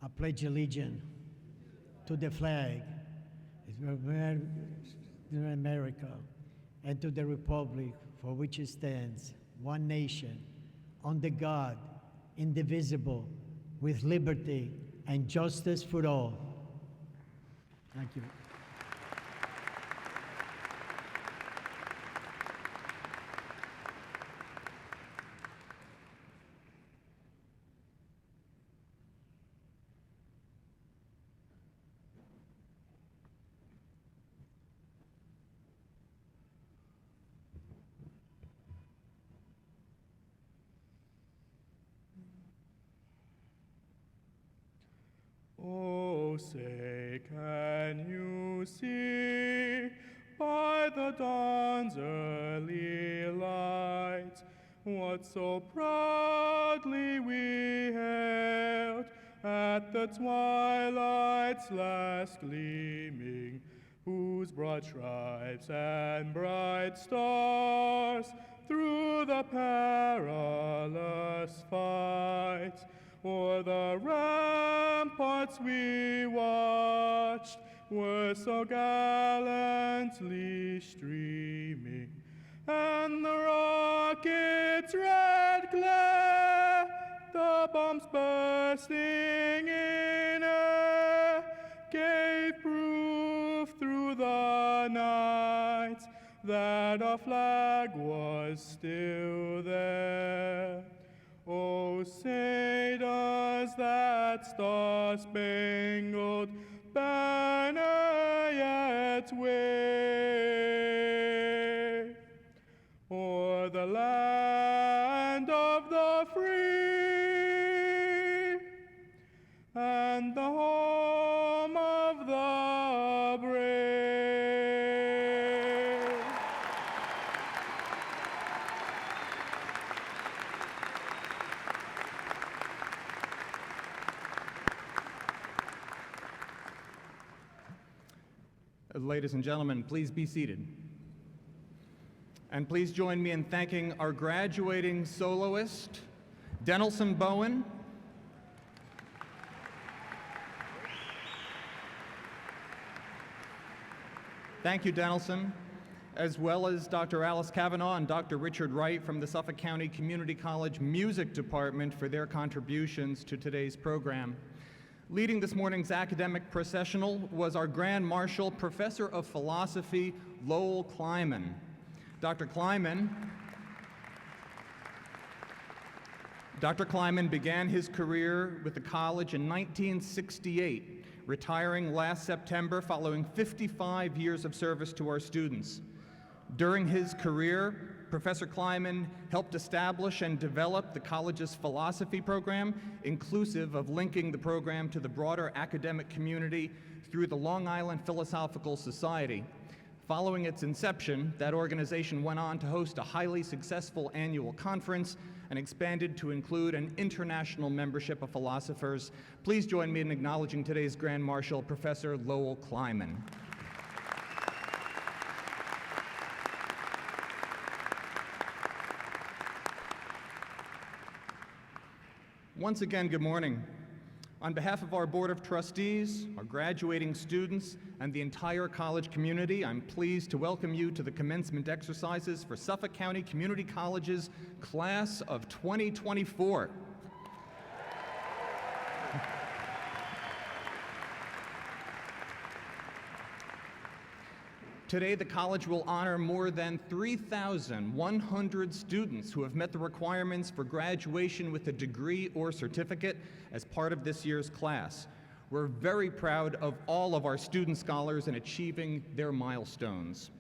I pledge allegiance to the flag of America and to the republic for which it stands, one nation, under God, indivisible, with liberty and justice for all. Thank you. Oh, say, can you see by the dawn's early light what so proudly we hailed at the twilight's last gleaming, whose broad stripes and bright stars through the perilous fight o'er the ramparts we watched were so gallantly streaming, and the rocket's red glare, the bombs bursting in air, gave proof through the night that our flag was still there. Oh, say does that star-spangled banner yet wave o'er the land of the free and the home of the brave? Ladies and gentlemen, please be seated. And please join me in thanking our graduating soloist, Denelson Bowen. Thank you, Denelson, as well as Dr. Alice Kavanaugh and Dr. Richard Wright from the Suffolk County Community College Music Department for their contributions to today's program. Leading this morning's academic processional was our Grand Marshal, Professor of Philosophy, Lowell Kleiman. Dr. Kleiman began his career with the college in 1968, retiring last September following 55 years of service to our students. During his career, Professor Kleiman helped establish and develop the college's philosophy program, inclusive of linking the program to the broader academic community through the Long Island Philosophical Society. Following its inception, that organization went on to host a highly successful annual conference and expanded to include an international membership of philosophers. Please join me in acknowledging today's Grand Marshal, Professor Lowell Kleiman. Once again, good morning. On behalf of our Board of Trustees, our graduating students, and the entire college community, I'm pleased to welcome you to the commencement exercises for Suffolk County Community College's Class of 2024. Today, the college will honor more than 3,100 students who have met the requirements for graduation with a degree or certificate as part of this year's class. We're very proud of all of our student scholars in achieving their milestones.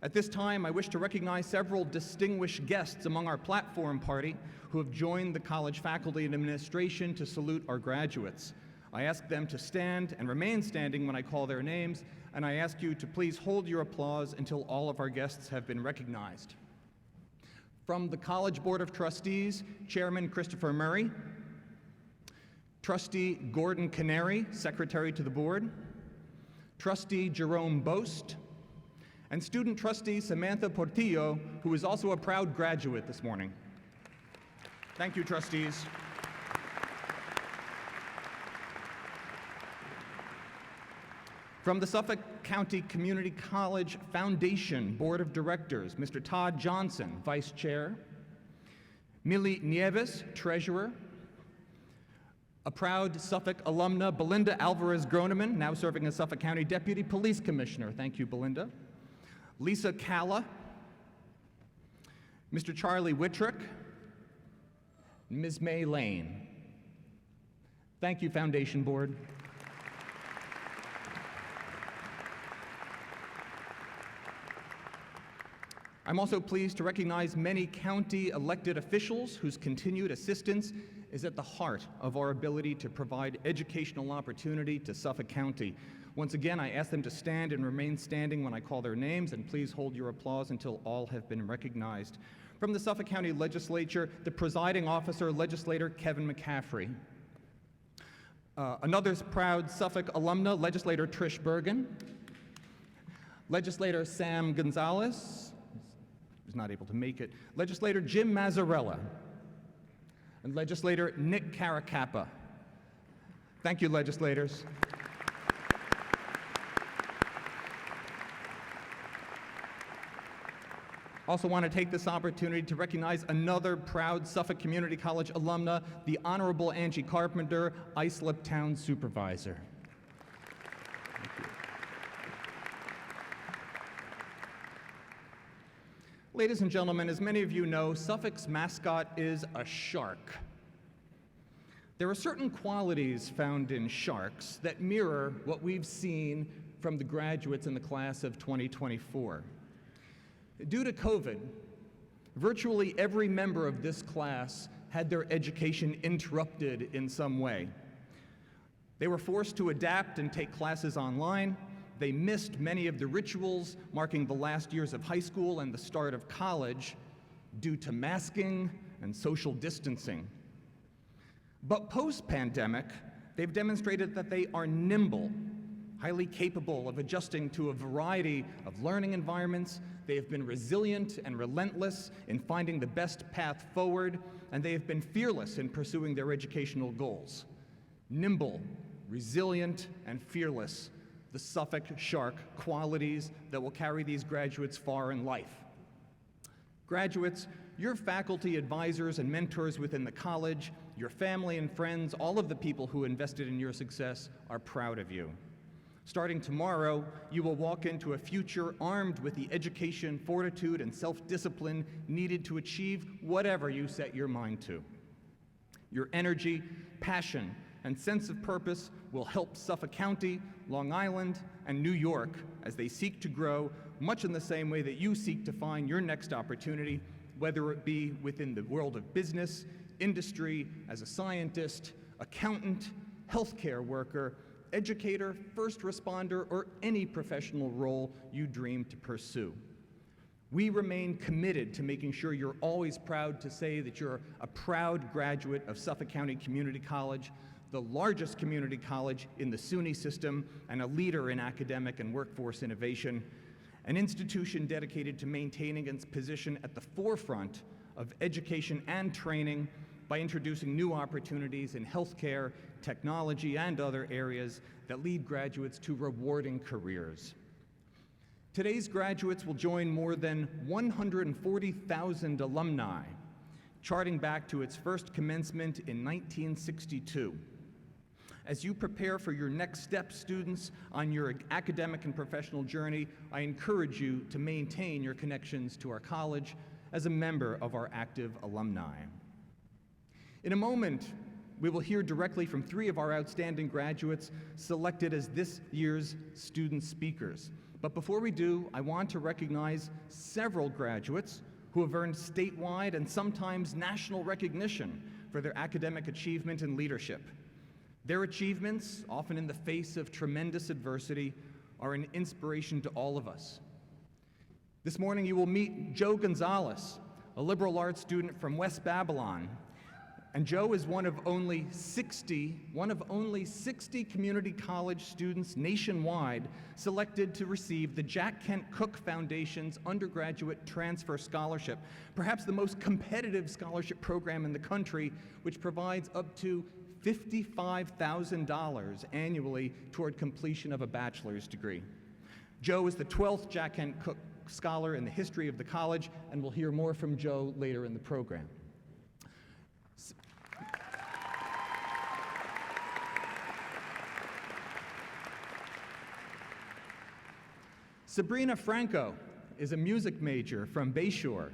At this time, I wish to recognize several distinguished guests among our platform party who have joined the college faculty and administration to salute our graduates. I ask them to stand and remain standing when I call their names, and I ask you to please hold your applause until all of our guests have been recognized. From the College Board of Trustees, Chairman Christopher Murray, Trustee Gordon Canary, Secretary to the Board, Trustee Jerome Boast, and Student Trustee Samantha Portillo, who is also a proud graduate this morning. Thank you, trustees. From the Suffolk County Community College Foundation Board of Directors, Mr. Todd Johnson, Vice Chair, Mili Nieves, Treasurer, a proud Suffolk alumna, Belinda Alvarez-Groneman, now serving as Suffolk County Deputy Police Commissioner. Thank you, Belinda. Lisa Calla, Mr. Charlie Wittrick, Ms. May Lane. Thank you, Foundation Board. I'm also pleased to recognize many county elected officials whose continued assistance is at the heart of our ability to provide educational opportunity to Suffolk County. Once again, I ask them to stand and remain standing when I call their names, and please hold your applause until all have been recognized. From the Suffolk County Legislature, the presiding officer, Legislator Kevin McCaffrey. Another proud Suffolk alumna, Legislator Trish Bergen. Legislator Sam Gonzalez, who's not able to make it. Legislator Jim Mazzarella. And Legislator Nick Caracappa. Thank you, legislators. Also want to take this opportunity to recognize another proud Suffolk Community College alumna, the Honorable Angie Carpenter, Islip Town Supervisor. Thank you. Ladies and gentlemen, as many of you know, Suffolk's mascot is a shark. There are certain qualities found in sharks that mirror what we've seen from the graduates in the class of 2024. Due to COVID, virtually every member of this class had their education interrupted in some way. They were forced to adapt and take classes online. They missed many of the rituals marking the last years of high school and the start of college due to masking and social distancing. But post-pandemic, they've demonstrated that they are nimble, highly capable of adjusting to a variety of learning environments. They have been resilient and relentless in finding the best path forward, and they have been fearless in pursuing their educational goals. Nimble, resilient, and fearless, the Suffolk Shark qualities that will carry these graduates far in life. Graduates, your faculty, advisors, and mentors within the college, your family and friends, all of the people who invested in your success are proud of you. Starting tomorrow, you will walk into a future armed with the education, fortitude, and self-discipline needed to achieve whatever you set your mind to. Your energy, passion, and sense of purpose will help Suffolk County, Long Island, and New York as they seek to grow, much in the same way that you seek to find your next opportunity, whether it be within the world of business, industry, as a scientist, accountant, healthcare worker, educator, first responder, or any professional role you dream to pursue. We remain committed to making sure you're always proud to say that you're a proud graduate of Suffolk County Community College, the largest community college in the SUNY system, and a leader in academic and workforce innovation, an institution dedicated to maintaining its position at the forefront of education and training by introducing new opportunities in healthcare, technology, and other areas that lead graduates to rewarding careers. Today's graduates will join more than 140,000 alumni, charting back to its first commencement in 1962. As you prepare for your next step, students, on your academic and professional journey, I encourage you to maintain your connections to our college as a member of our active alumni. In a moment, we will hear directly from three of our outstanding graduates selected as this year's student speakers. But before we do, I want to recognize several graduates who have earned statewide and sometimes national recognition for their academic achievement and leadership. Their achievements, often in the face of tremendous adversity, are an inspiration to all of us. This morning you will meet Joe Gonzalez, a liberal arts student from West Babylon. And Joe is one of only 60 community college students nationwide selected to receive the Jack Kent Cooke Foundation's undergraduate transfer scholarship, perhaps the most competitive scholarship program in the country, which provides up to $55,000 annually toward completion of a bachelor's degree. Joe is the 12th Jack Kent Cooke Scholar in the history of the college, and we'll hear more from Joe later in the program. Sabrina Franco is a music major from Bayshore.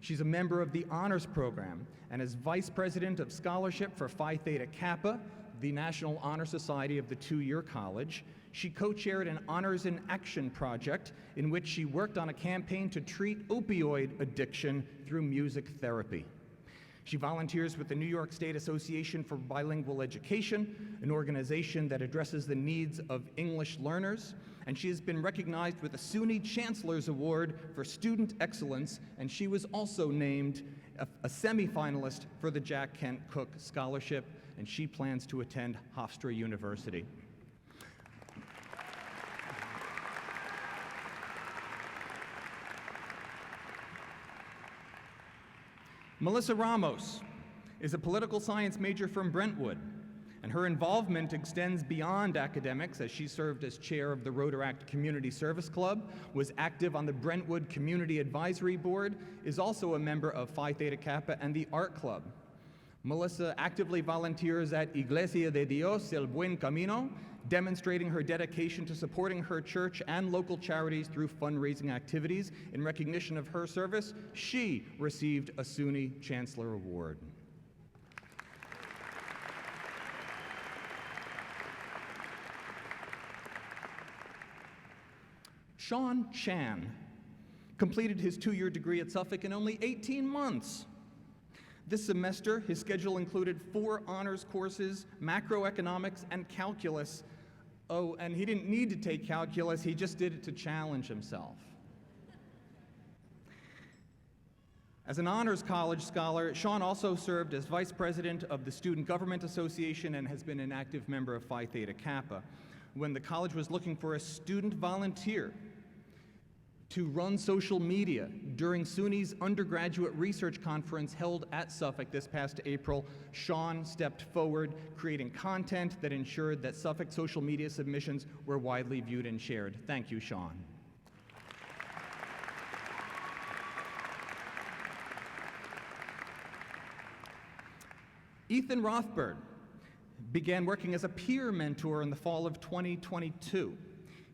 She's a member of the Honors Program and is Vice President of Scholarship for Phi Theta Kappa, the National Honor Society of the two-year college. She co-chaired an Honors in Action project in which she worked on a campaign to treat opioid addiction through music therapy. She volunteers with the New York State Association for Bilingual Education, an organization that addresses the needs of English learners, and she has been recognized with a SUNY Chancellor's Award for Student Excellence, and she was also named a semifinalist for the Jack Kent Cooke Scholarship, and she plans to attend Hofstra University. Melissa Ramos is a political science major from Brentwood, and her involvement extends beyond academics as she served as chair of the Rotaract Community Service Club, was active on the Brentwood Community Advisory Board, is also a member of Phi Theta Kappa and the Art Club. Melissa actively volunteers at Iglesia de Dios el Buen Camino, demonstrating her dedication to supporting her church and local charities through fundraising activities. In recognition of her service, she received a SUNY Chancellor Award. Sean Chan completed his two-year degree at Suffolk in only 18 months. This semester, his schedule included 4 honors courses, macroeconomics, and calculus. Oh, and he didn't need to take calculus, he just did it to challenge himself. As an honors college scholar, Sean also served as vice president of the Student Government Association and has been an active member of Phi Theta Kappa. When the college was looking for a student volunteer to run social media during SUNY's undergraduate research conference held at Suffolk this past April, Sean stepped forward, creating content that ensured that Suffolk social media submissions were widely viewed and shared. Thank you, Sean. Ethan Rothberg began working as a peer mentor in the fall of 2022.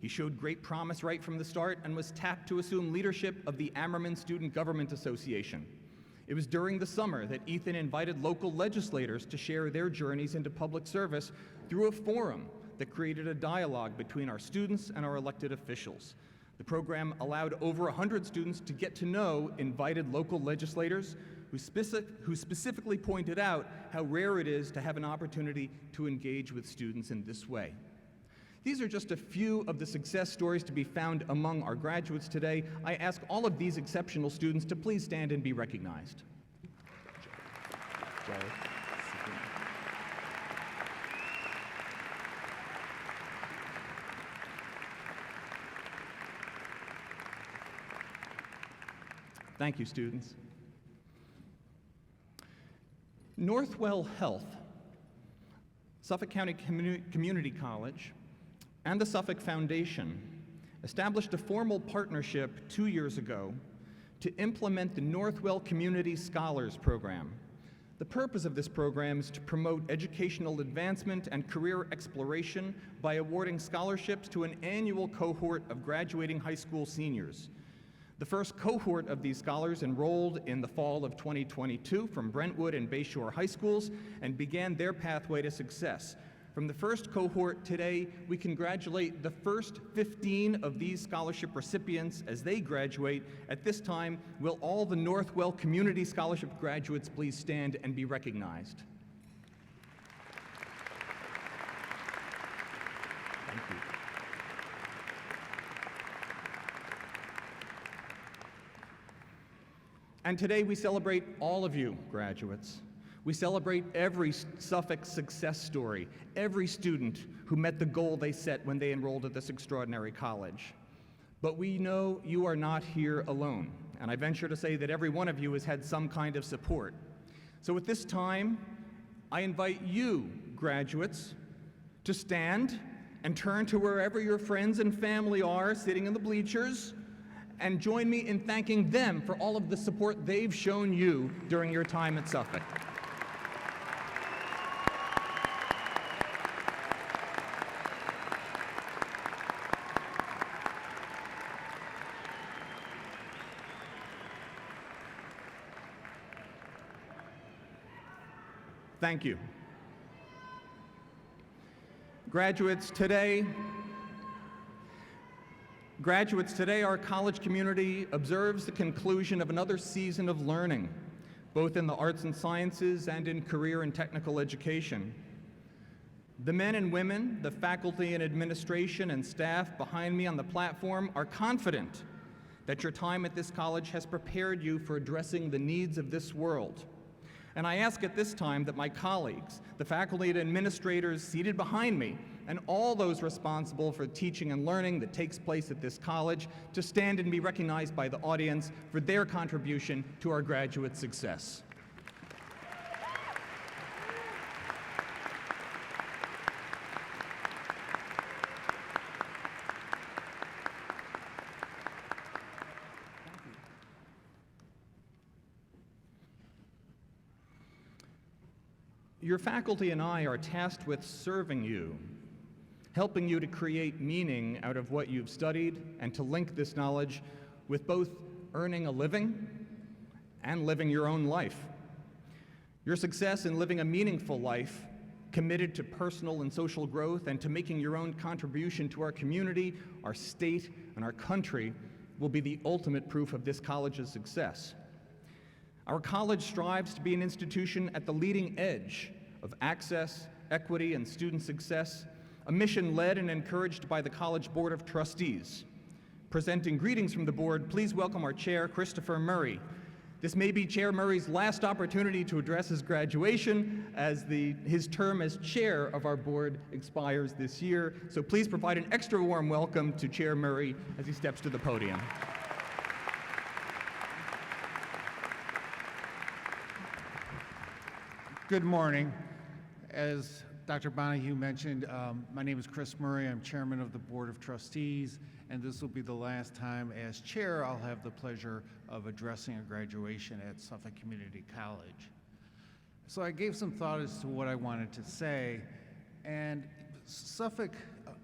He showed great promise right from the start and was tapped to assume leadership of the Ammerman Student Government Association. It was during the summer that Ethan invited local legislators to share their journeys into public service through a forum that created a dialogue between our students and our elected officials. The program allowed over 100 students to get to know invited local legislators who specifically pointed out how rare it is to have an opportunity to engage with students in this way. These are just a few of the success stories to be found among our graduates today. I ask all of these exceptional students to please stand and be recognized. Joe. Thank you, students. Northwell Health, Suffolk County Community College, and the Suffolk Foundation established a formal partnership 2 years ago to implement the Northwell Community Scholars Program. The purpose of this program is to promote educational advancement and career exploration by awarding scholarships to an annual cohort of graduating high school seniors. The first cohort of these scholars enrolled in the fall of 2022 from Brentwood and Bayshore high schools and began their pathway to success. From the first cohort today, we congratulate the first 15 of these scholarship recipients as they graduate. At this time, will all the Northwell Community Scholarship graduates please stand and be recognized? Thank you. And today we celebrate all of you, graduates. We celebrate every Suffolk success story, every student who met the goal they set when they enrolled at this extraordinary college. But we know you are not here alone, and I venture to say that every one of you has had some kind of support. So at this time, I invite you graduates to stand and turn to wherever your friends and family are sitting in the bleachers and join me in thanking them for all of the support they've shown you during your time at Suffolk. Thank you. Graduates, today our college community observes the conclusion of another season of learning, both in the arts and sciences and in career and technical education. The men and women, the faculty and administration and staff behind me on the platform are confident that your time at this college has prepared you for addressing the needs of this world. And I ask at this time that my colleagues, the faculty and administrators seated behind me, and all those responsible for teaching and learning that takes place at this college to stand and be recognized by the audience for their contribution to our graduate success. Your faculty and I are tasked with serving you, helping you to create meaning out of what you've studied and to link this knowledge with both earning a living and living your own life. Your success in living a meaningful life, committed to personal and social growth and to making your own contribution to our community, our state, and our country will be the ultimate proof of this college's success. Our college strives to be an institution at the leading edge of access, equity, and student success, a mission led and encouraged by the College Board of Trustees. Presenting greetings from the board, please welcome our chair, Christopher Murray. This may be Chair Murray's last opportunity to address his graduation, as his term as chair of our board expires this year. So please provide an extra warm welcome to Chair Murray as he steps to the podium. Good morning. As Dr. Bonahue mentioned, my name is Chris Murray. I'm chairman of the Board of Trustees, and this will be the last time as chair I'll have the pleasure of addressing a graduation at Suffolk Community College. So I gave some thought as to what I wanted to say, and Suffolk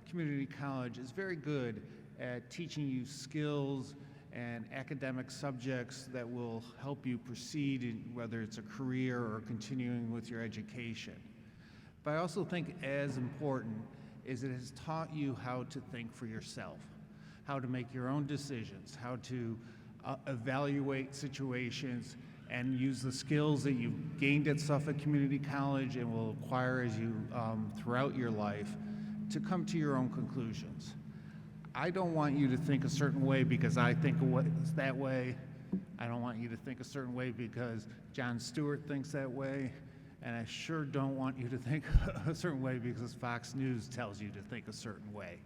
Community College is very good at teaching you skills and academic subjects that will help you proceed in whether it's a career or continuing with your education. But I also think as important is it has taught you how to think for yourself, how to make your own decisions, how to evaluate situations and use the skills that you've gained at Suffolk Community College and will acquire as you throughout your life to come to your own conclusions. I don't want you to think a certain way because I think that way. I don't want you to think a certain way because Jon Stewart thinks that way. And I sure don't want you to think a certain way because Fox News tells you to think a certain way.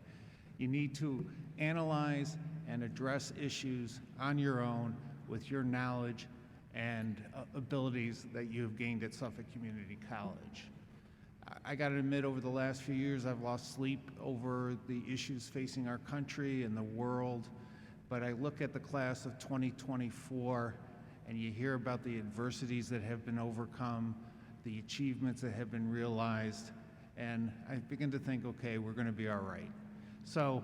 You need to analyze and address issues on your own with your knowledge and abilities that you have gained at Suffolk Community College. I got to admit, over the last few years, I've lost sleep over the issues facing our country and the world. But I look at the class of 2024, and you hear about the adversities that have been overcome, the achievements that have been realized, and I begin to think, okay, we're going to be all right. So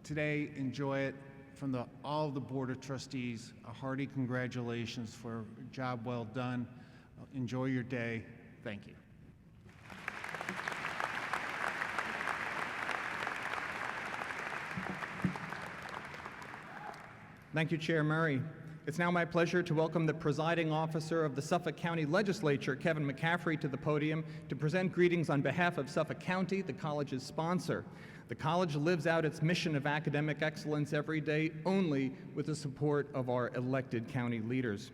today, enjoy it. From all of the Board of Trustees, a hearty congratulations for a job well done. Enjoy your day. Thank you. Thank you, Chair Murray. It's now my pleasure to welcome the presiding officer of the Suffolk County Legislature, Kevin McCaffrey, to the podium to present greetings on behalf of Suffolk County, the college's sponsor. The college lives out its mission of academic excellence every day only with the support of our elected county leaders.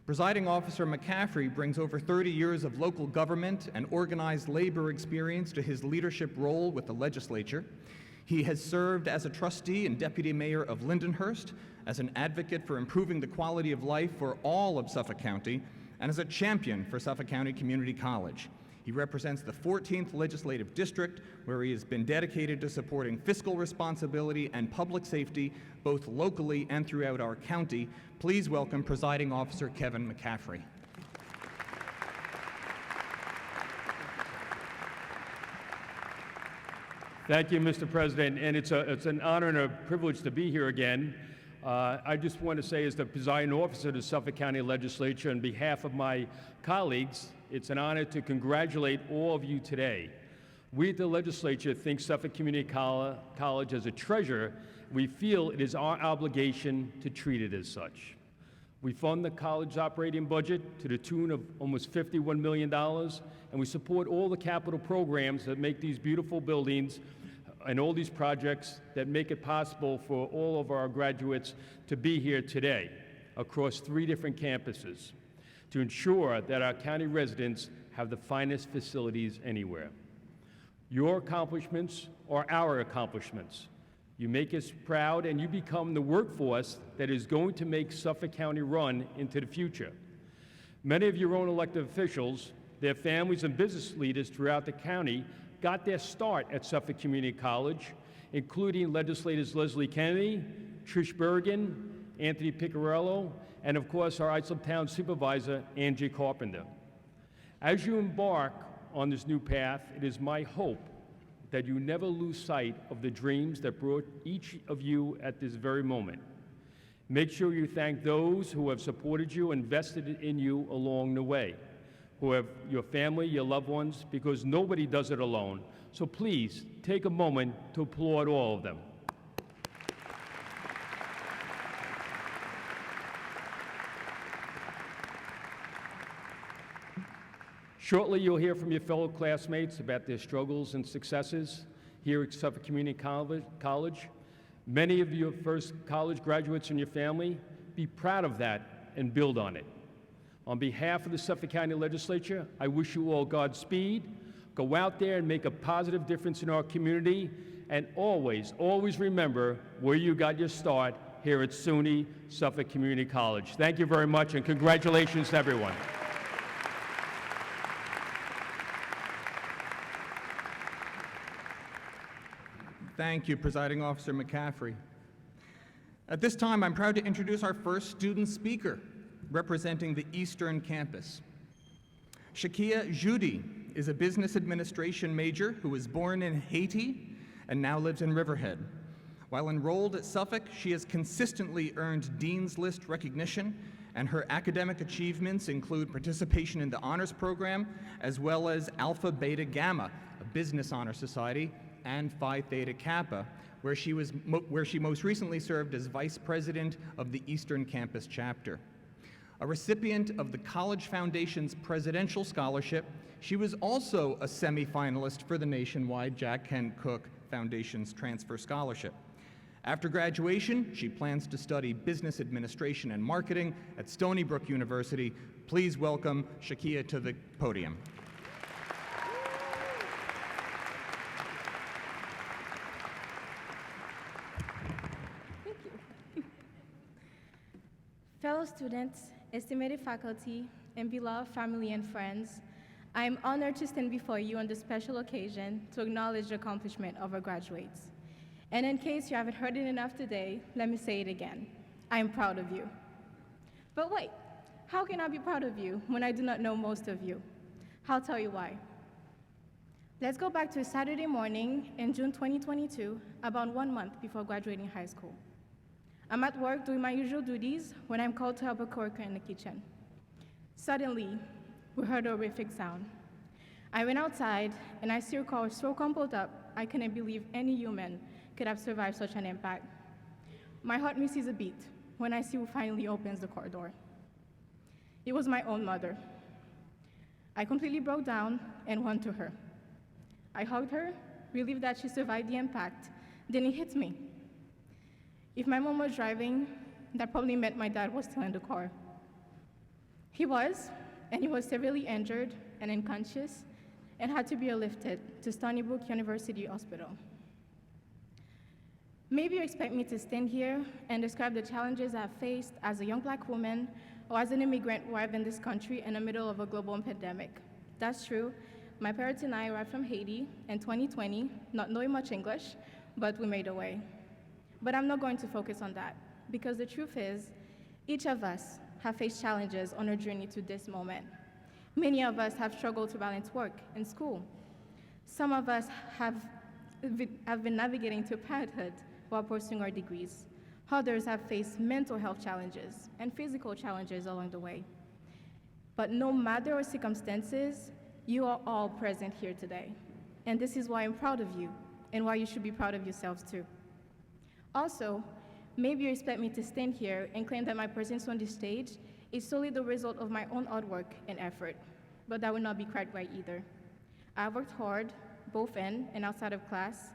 Presiding Officer McCaffrey brings over 30 years of local government and organized labor experience to his leadership role with the legislature. He has served as a trustee and deputy mayor of Lindenhurst, as an advocate for improving the quality of life for all of Suffolk County, and as a champion for Suffolk County Community College. He represents the 14th Legislative District, where he has been dedicated to supporting fiscal responsibility and public safety, both locally and throughout our county. Please welcome Presiding Officer Kevin McCaffrey. Thank you, Mr. President, and it's an honor and a privilege to be here again. I just want to say, as the presiding officer of the Suffolk County Legislature, on behalf of my colleagues, it's an honor to congratulate all of you today. We at the legislature think Suffolk Community College as a treasure. We feel it is our obligation to treat it as such. We fund the college's operating budget to the tune of almost $51 million, and we support all the capital programs that make these beautiful buildings and all these projects that make it possible for all of our graduates to be here today across 3 different campuses to ensure that our county residents have the finest facilities anywhere. Your accomplishments are our accomplishments. You make us proud, and you become the workforce that is going to make Suffolk County run into the future. Many of your own elected officials, their families, and business leaders throughout the county got their start at Suffolk Community College, including legislators Leslie Kennedy, Trish Bergen, Anthony Piccarello, and of course our Islip Town Supervisor, Angie Carpenter. As you embark on this new path, it is my hope that you never lose sight of the dreams that brought each of you at this very moment. Make sure you thank those who have supported you, invested in you along the way, who have your family, your loved ones, because nobody does it alone. So please take a moment to applaud all of them. Shortly, you'll hear from your fellow classmates about their struggles and successes here at Suffolk Community College. Many of your first college graduates in your family, be proud of that and build on it. On behalf of the Suffolk County Legislature, I wish you all Godspeed. Go out there and make a positive difference in our community, and always, always remember where you got your start here at SUNY Suffolk Community College. Thank you very much, and congratulations to everyone. Thank you, Presiding Officer McCaffrey. At this time, I'm proud to introduce our first student speaker, representing the Eastern Campus. Shakia Judy is a business administration major who was born in Haiti and now lives in Riverhead. While enrolled at Suffolk, she has consistently earned Dean's List recognition, and her academic achievements include participation in the honors program, as well as Alpha Beta Gamma, a business honor society, and Phi Theta Kappa, where she most recently served as Vice President of the Eastern Campus chapter. A recipient of the College Foundation's Presidential Scholarship, she was also a semi-finalist for the nationwide Jack Kent Cooke Foundation's Transfer Scholarship. After graduation, she plans to study business administration and marketing at Stony Brook University. Please welcome Shakia to the podium. Fellow students, estimated faculty, and beloved family and friends, I am honored to stand before you on this special occasion to acknowledge the accomplishment of our graduates. And in case you haven't heard it enough today, let me say it again. I am proud of you. But wait, how can I be proud of you when I do not know most of you? I'll tell you why. Let's go back to a Saturday morning in June 2022, about 1 month before graduating high school. I'm at work doing my usual duties when I'm called to help a coworker in the kitchen. Suddenly, we heard a horrific sound. I went outside and I see a car so crumpled up, I couldn't believe any human could have survived such an impact. My heart misses a beat when I see who finally opens the car door. It was my own mother. I completely broke down and went to her. I hugged her, relieved that she survived the impact. Then it hit me. If my mom was driving, that probably meant my dad was still in the car. He was, and he was severely injured and unconscious and had to be airlifted to Stony Brook University Hospital. Maybe you expect me to stand here and describe the challenges I've faced as a young Black woman or as an immigrant who arrived in this country in the middle of a global pandemic. That's true, My parents and I arrived from Haiti in 2020, not knowing much English, but we made a way. But I'm not going to focus on that, because the truth is, each of us have faced challenges on our journey to this moment. Many of us have struggled to balance work and school. Some of us have been navigating to parenthood while pursuing our degrees. Others have faced mental health challenges and physical challenges along the way. But no matter our circumstances, you are all present here today. And this is why I'm proud of you, and why you should be proud of yourselves too. Also, maybe you expect me to stand here and claim that my presence on this stage is solely the result of my own hard work and effort, but that would not be quite right either. I worked hard, both in and outside of class,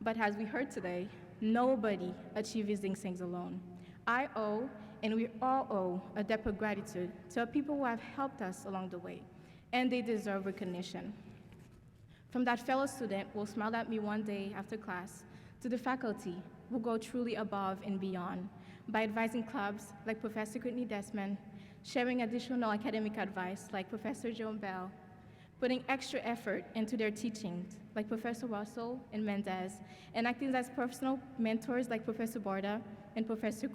but as we heard today, nobody achieves these things alone. I owe, and we all owe, a debt of gratitude to the people who have helped us along the way, and they deserve recognition. From that fellow student who smiled at me one day after class, to the faculty who go truly above and beyond by advising clubs like Professor Courtney Desmond, sharing additional academic advice like Professor Joan Bell, putting extra effort into their teachings like Professor Russell and Mendez, and acting as personal mentors like Professor Borda and Professor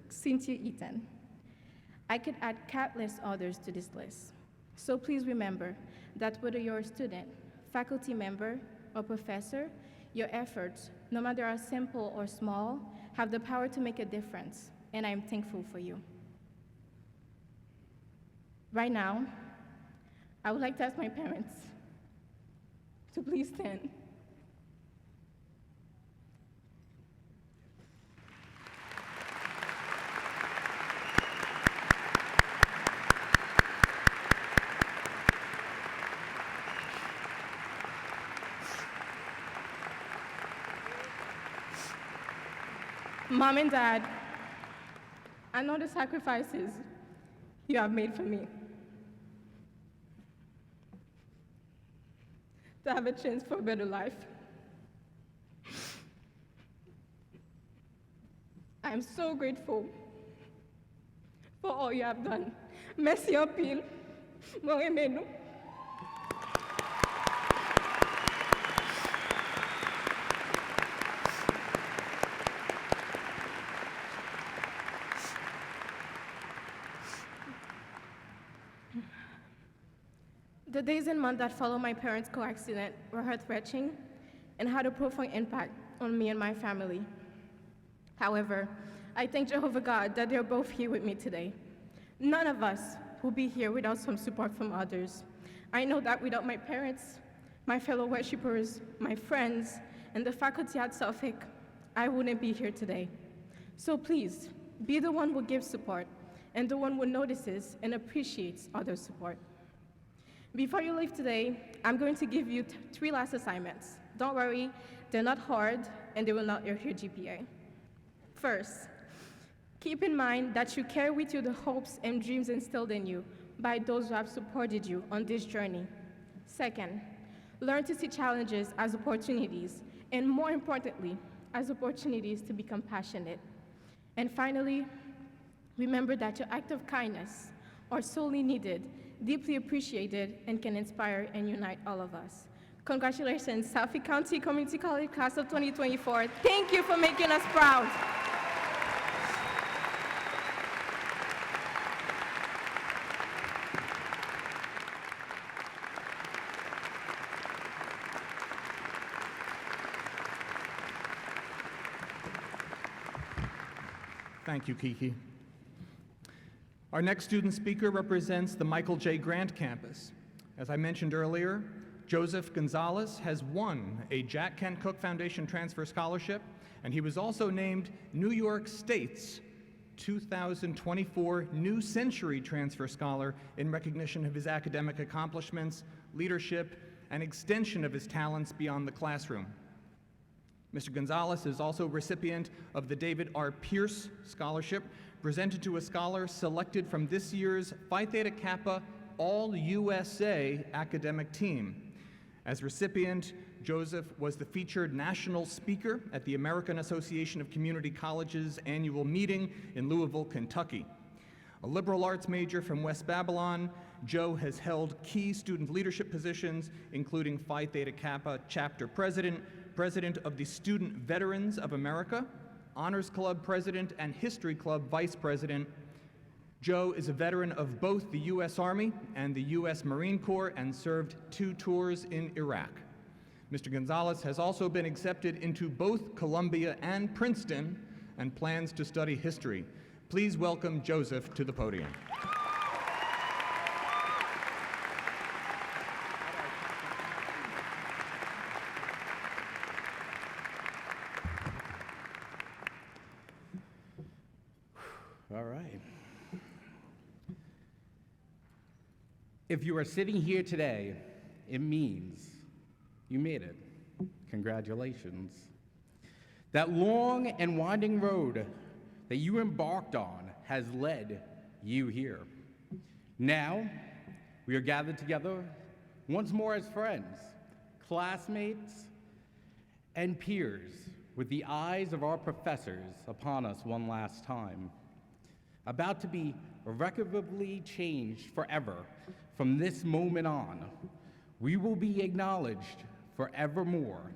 Cynthia Eaton. I could add countless others to this list. So please remember that whether you're a student, faculty member, or professor, your efforts, no matter how simple or small, have the power to make a difference, and I am thankful for you. Right now, I would like to ask my parents to please stand. Mom and Dad, I know the sacrifices you have made for me to have a chance for a better life. I am so grateful for all you have done. Merci en pile. Moi aimez-nous. The days and months that followed my parents' car accident were heart-wrenching and had a profound impact on me and my family. However, I thank Jehovah God that they're both here with me today. None of us will be here without some support from others. I know that without my parents, my fellow worshipers, my friends, and the faculty at Suffolk, I wouldn't be here today. So please, be the one who gives support and the one who notices and appreciates others' support. Before you leave today, I'm going to give you 3 last assignments. Don't worry, they're not hard, and they will not hurt your GPA. First, keep in mind that you carry with you the hopes and dreams instilled in you by those who have supported you on this journey. Second, learn to see challenges as opportunities, and more importantly, as opportunities to be compassionate. And finally, remember that your act of kindness are sorely needed, deeply appreciated, and can inspire and unite all of us. Congratulations, Suffolk County Community College Class of 2024. Thank you for making us proud. Thank you, Kiki. Our next student speaker represents the Michael J. Grant campus. As I mentioned earlier, Joseph Gonzalez has won a Jack Kent Cooke Foundation Transfer Scholarship, and he was also named New York State's 2024 New Century Transfer Scholar in recognition of his academic accomplishments, leadership, and extension of his talents beyond the classroom. Mr. Gonzalez is also recipient of the David R. Pierce Scholarship, presented to a scholar selected from this year's Phi Theta Kappa All-USA academic team. As recipient, Joseph was the featured national speaker at the American Association of Community Colleges annual meeting in Louisville, Kentucky. A liberal arts major from West Babylon, Joe has held key student leadership positions, including Phi Theta Kappa Chapter President, President of the Student Veterans of America, Honors Club President, and History Club Vice President. Joe is a veteran of both the U.S. Army and the U.S. Marine Corps and served 2 tours in Iraq. Mr. Gonzalez has also been accepted into both Columbia and Princeton and plans to study history. Please welcome Joseph to the podium. All right. If you are sitting here today, it means you made it. Congratulations. That long and winding road that you embarked on has led you here. Now, we are gathered together once more as friends, classmates, and peers with the eyes of our professors upon us one last time. About to be irrevocably changed forever from this moment on, we will be acknowledged forevermore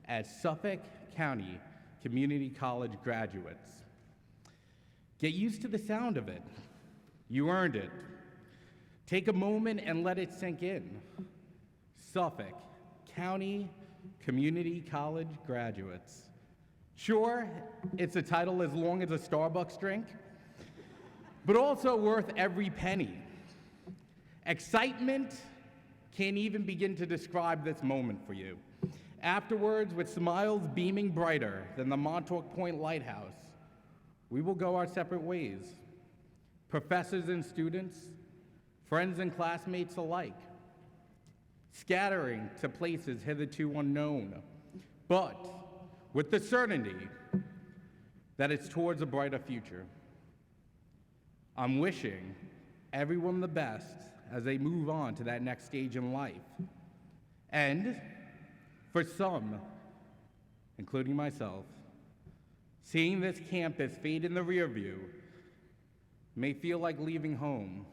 as Suffolk County Community College graduates. Get used to the sound of it. You earned it. Take a moment and let it sink in. Suffolk County Community College graduates. Sure, it's a title as long as a Starbucks drink, but also worth every penny. Excitement can't even begin to describe this moment for you. Afterwards, with smiles beaming brighter than the Montauk Point Lighthouse, we will go our separate ways. Professors and students, friends and classmates alike, scattering to places hitherto unknown, but with the certainty that it's towards a brighter future. I'm wishing everyone the best as they move on to that next stage in life. And for some, including myself, seeing this campus fade in the rear view may feel like leaving home.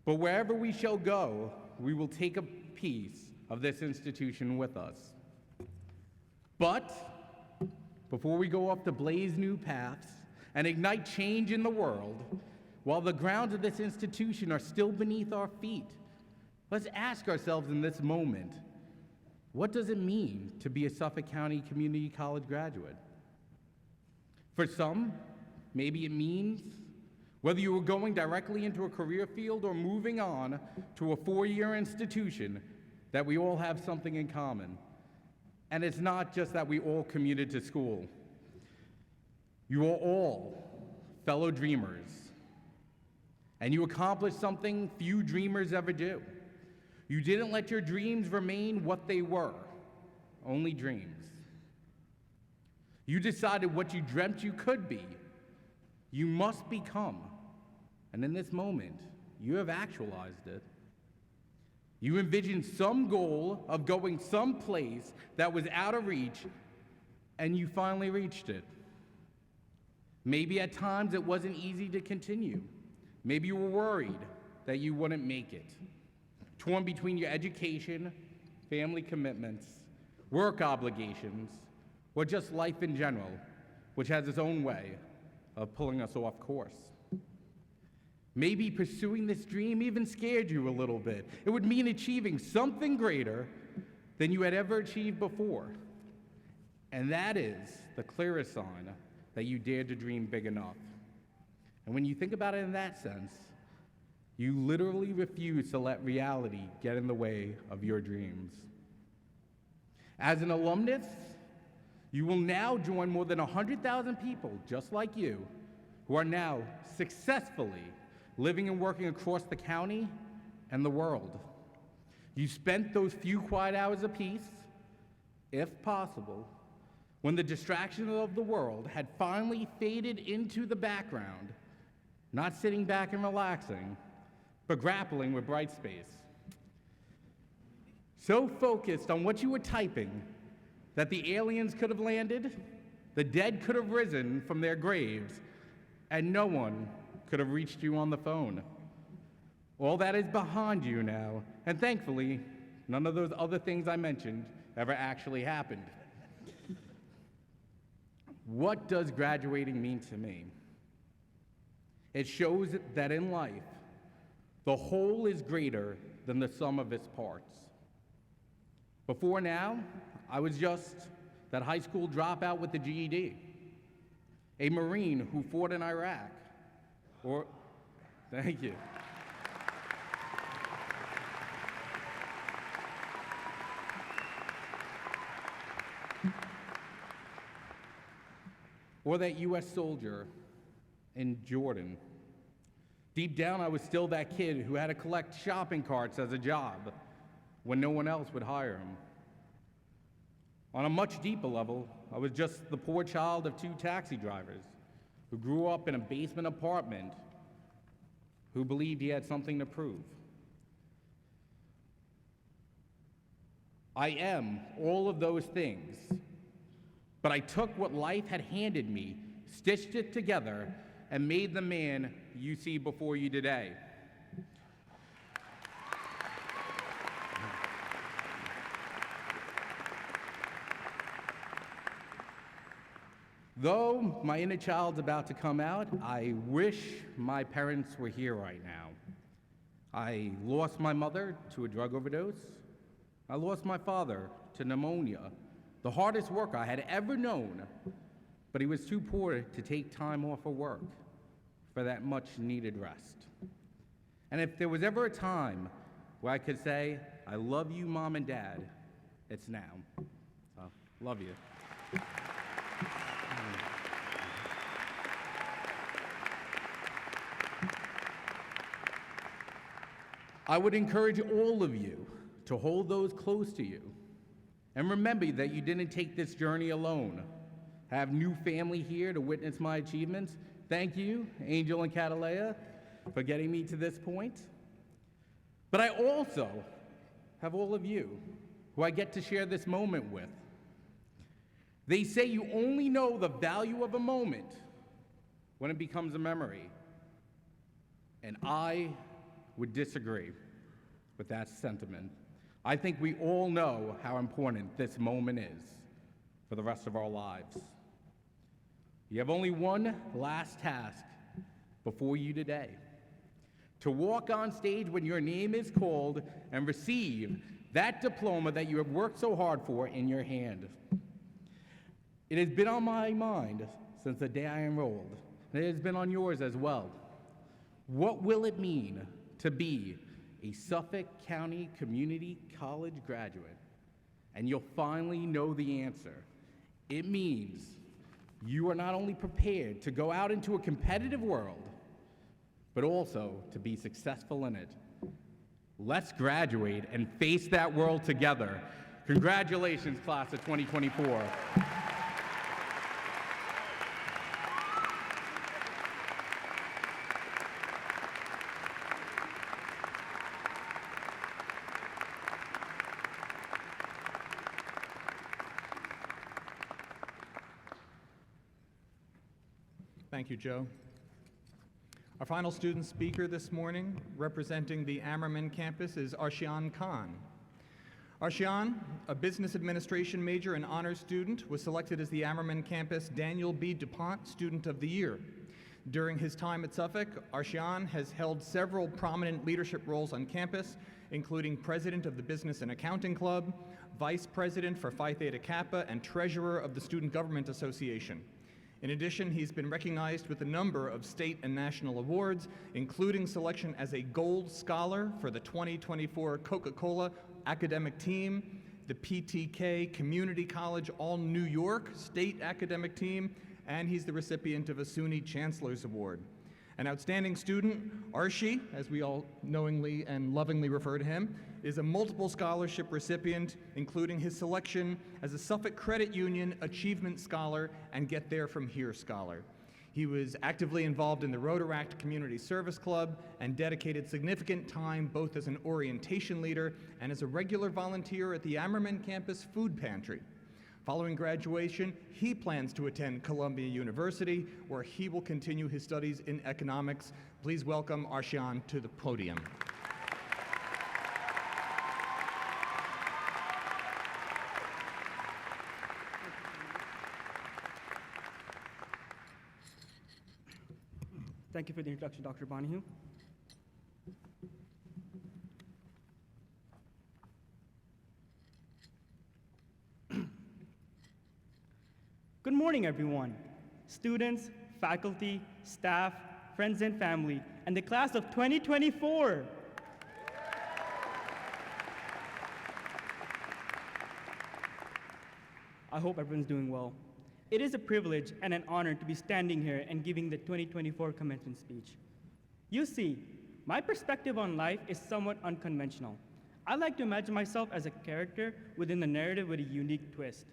But wherever we shall go, we will take a piece of this institution with us. But before we go off to blaze new paths and ignite change in the world, while the grounds of this institution are still beneath our feet, let's ask ourselves in this moment, what does it mean to be a Suffolk County Community College graduate? For some, maybe it means whether you were going directly into a career field or moving on to a 4-year institution, that we all have something in common. And it's not just that we all commuted to school. You are all fellow dreamers, and you accomplished something few dreamers ever do. You didn't let your dreams remain what they were, only dreams. You decided what you dreamt you could be, you must become. And in this moment, you have actualized it. You envisioned some goal of going someplace that was out of reach, and you finally reached it. Maybe at times it wasn't easy to continue. Maybe you were worried that you wouldn't make it. Torn between your education, family commitments, work obligations, or just life in general, which has its own way of pulling us off course. Maybe pursuing this dream even scared you a little bit. It would mean achieving something greater than you had ever achieved before. And that is the clearest sign that you dared to dream big enough. And when you think about it in that sense, you literally refuse to let reality get in the way of your dreams. As an alumnus, you will now join more than 100,000 people just like you who are now successfully living and working across the county and the world. You spent those few quiet hours apiece, if possible, when the distractions of the world had finally faded into the background, not sitting back and relaxing, but grappling with bright space. So focused on what you were typing that the aliens could have landed, the dead could have risen from their graves, and no one could have reached you on the phone. All that is behind you now, and thankfully, none of those other things I mentioned ever actually happened. What does graduating mean to me? It shows that in life, the whole is greater than the sum of its parts. Before now, I was just that high school dropout with the GED, a Marine who fought in Iraq, or, thank you. Or that U.S. soldier in Jordan. Deep down, I was still that kid who had to collect shopping carts as a job when no one else would hire him. On a much deeper level, I was just the poor child of 2 taxi drivers who grew up in a basement apartment who believed he had something to prove. I am all of those things, but I took what life had handed me, stitched it together, and made the man you see before you today. Though my inner child's about to come out, I wish my parents were here right now. I lost my mother to a drug overdose. I lost my father to pneumonia, the hardest work I had ever known, but he was too poor to take time off of work for that much needed rest. And if there was ever a time where I could say, I love you, Mom and Dad, it's now. So, love you. I would encourage all of you to hold those close to you and remember that you didn't take this journey alone. I have new family here to witness my achievements. Thank you, Angel and Catalea, for getting me to this point. But I also have all of you who I get to share this moment with. They say you only know the value of a moment when it becomes a memory. And I would disagree with that sentiment. I think we all know how important this moment is for the rest of our lives. You have only one last task before you today: to walk on stage when your name is called and receive that diploma that you have worked so hard for in your hand. It has been on my mind since the day I enrolled, and it has been on yours as well. What will it mean to be a Suffolk County Community College graduate? And you'll finally know the answer. It means you are not only prepared to go out into a competitive world, but also to be successful in it. Let's graduate and face that world together. Congratulations, class of 2024. Thank you, Joe. Our final student speaker this morning, representing the Ammerman campus, is Arshian Khan. Arshian, a business administration major and honors student, was selected as the Ammerman campus Daniel B. DuPont Student of the Year. During his time at Suffolk, Arshian has held several prominent leadership roles on campus, including president of the Business and Accounting Club, vice president for Phi Theta Kappa, and treasurer of the Student Government Association. In addition, he's been recognized with a number of state and national awards, including selection as a Gold Scholar for the 2024 Coca-Cola Academic Team, the PTK Community College All-New York State Academic Team, and he's the recipient of a SUNY Chancellor's Award. An outstanding student, Arshi, as we all knowingly and lovingly refer to him, is a multiple scholarship recipient, including his selection as a Suffolk Credit Union Achievement Scholar and Get There From Here Scholar. He was actively involved in the Rotaract Community Service Club and dedicated significant time both as an orientation leader and as a regular volunteer at the Ammerman campus food pantry. Following graduation, he plans to attend Columbia University, where he will continue his studies in economics. Please welcome Arshian to the podium. Thank you for the introduction, Dr. Bonahue. Good morning, everyone. Students, faculty, staff, friends and family, and the class of 2024. I hope everyone's doing well. It is a privilege and an honor to be standing here and giving the 2024 commencement speech. You see, my perspective on life is somewhat unconventional. I like to imagine myself as a character within the narrative with a unique twist.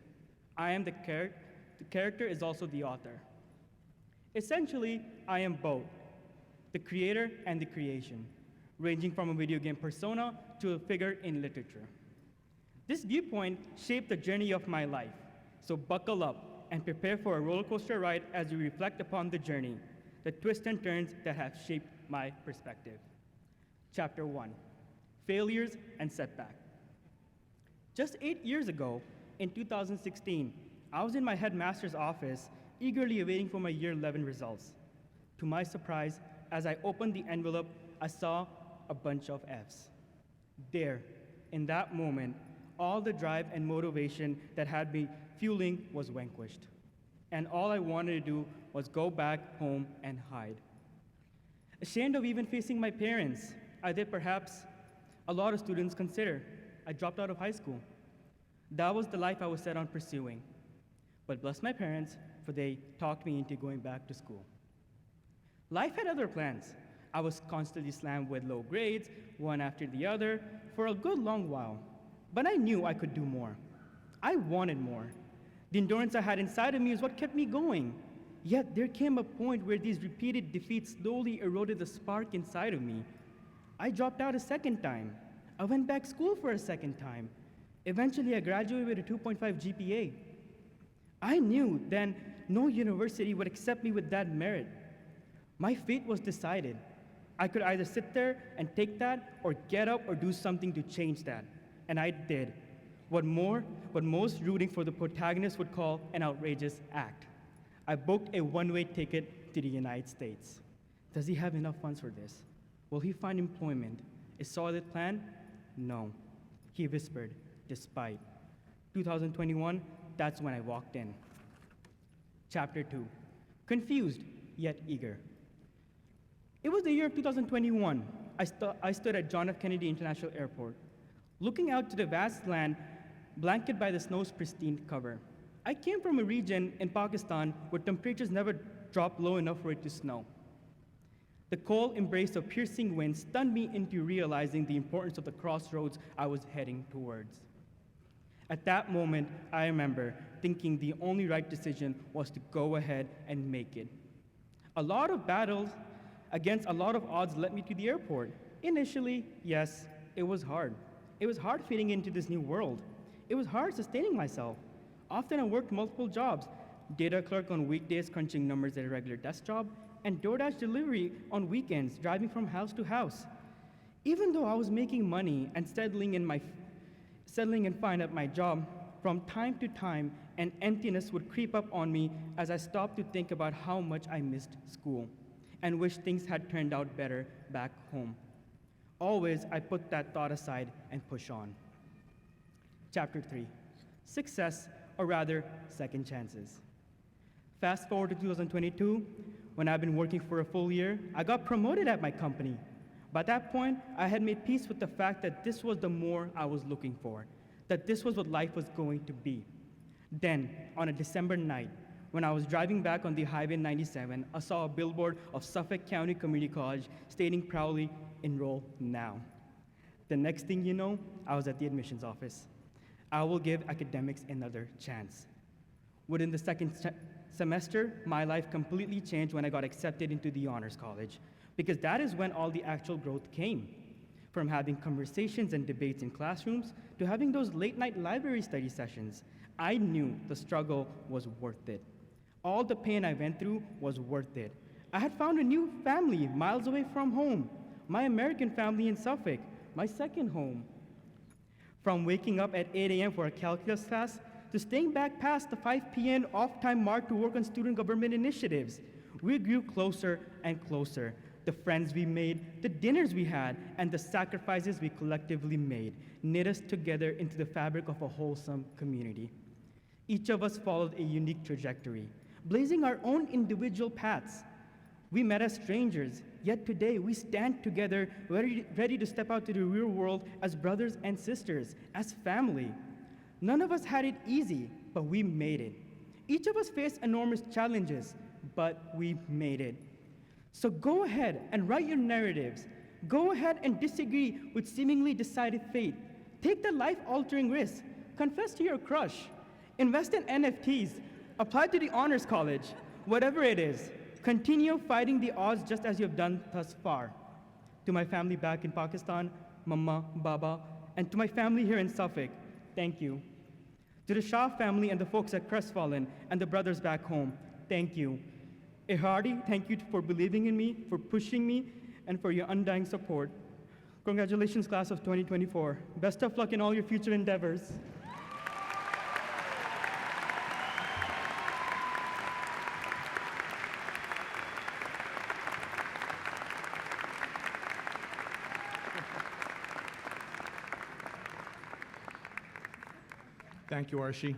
I am the character is also the author. Essentially, I am both, the creator and the creation, ranging from a video game persona to a figure in literature. This viewpoint shaped the journey of my life, so buckle up and prepare for a roller coaster ride as we reflect upon the journey, the twists and turns that have shaped my perspective. Chapter 1, Failures and Setback. Just 8 years ago, in 2016, I was in my headmaster's office, eagerly awaiting for my year 11 results. To my surprise, as I opened the envelope, I saw a bunch of Fs. There, in that moment, all the drive and motivation that had been fueling was vanquished. And all I wanted to do was go back home and hide. Ashamed of even facing my parents, I did perhaps a lot of students consider. I dropped out of high school. That was the life I was set on pursuing. But bless my parents, for they talked me into going back to school. Life had other plans. I was constantly slammed with low grades, one after the other, for a good long while. But I knew I could do more. I wanted more. The endurance I had inside of me is what kept me going. Yet there came a point where these repeated defeats slowly eroded the spark inside of me. I dropped out a second time. I went back to school for a second time. Eventually, I graduated with a 2.5 GPA. I knew then no university would accept me with that merit. My fate was decided. I could either sit there and take that, or get up or do something to change that. And I did. What most rooting for the protagonist would call an outrageous act. I booked a one-way ticket to the United States. Does he have enough funds for this? Will he find employment? A solid plan? No. He whispered, despite. 2021, that's when I walked in. Chapter 2, confused yet eager. It was the year of 2021. I stood at John F. Kennedy International Airport, looking out to the vast land blanketed by the snow's pristine cover. I came from a region in Pakistan where temperatures never dropped low enough for it to snow. The cold embrace of piercing wind stunned me into realizing the importance of the crossroads I was heading towards. At that moment, I remember thinking the only right decision was to go ahead and make it. A lot of battles against a lot of odds led me to the airport. Initially, yes, it was hard. It was hard fitting into this new world. It was hard sustaining myself. Often I worked multiple jobs, data clerk on weekdays crunching numbers at a regular desk job, and DoorDash delivery on weekends, driving from house to house. Even though I was making money and settling and fine at my job, from time to time, an emptiness would creep up on me as I stopped to think about how much I missed school and wished things had turned out better back home. Always, I put that thought aside and push on. Chapter 3, success, or rather, second chances. Fast forward to 2022, when I've been working for a full year, I got promoted at my company. By that point, I had made peace with the fact that this was the more I was looking for, that this was what life was going to be. Then, on a December night, when I was driving back on the Highway 97, I saw a billboard of Suffolk County Community College stating proudly, "Enroll now." The next thing you know, I was at the admissions office. I will give academics another chance. Within the second semester, my life completely changed when I got accepted into the Honors College, because that is when all the actual growth came. From having conversations and debates in classrooms to having those late-night library study sessions, I knew the struggle was worth it. All the pain I went through was worth it. I had found a new family miles away from home, my American family in Suffolk, my second home. From waking up at 8 a.m. for a calculus class to staying back past the 5 p.m. off-time mark to work on student government initiatives, We grew closer and closer. The friends we made, the dinners we had, and the sacrifices we collectively made knit us together into the fabric of a wholesome community. Each of us followed a unique trajectory, blazing our own individual paths. We met as strangers, yet today we stand together, ready to step out to the real world as brothers and sisters, as family. None of us had it easy, but we made it. Each of us faced enormous challenges, but we made it. So go ahead and write your narratives. Go ahead and disagree with seemingly decided fate. Take the life-altering risk. Confess to your crush. Invest in NFTs. Apply to the Honors College. Whatever it is, continue fighting the odds just as you have done thus far. To my family back in Pakistan, Mama, Baba, and to my family here in Suffolk, thank you. To the Shah family and the folks at Crestfallen and the brothers back home, thank you. A hearty thank you for believing in me, for pushing me, and for your undying support. Congratulations, class of 2024. Best of luck in all your future endeavors. Thank you, Archie.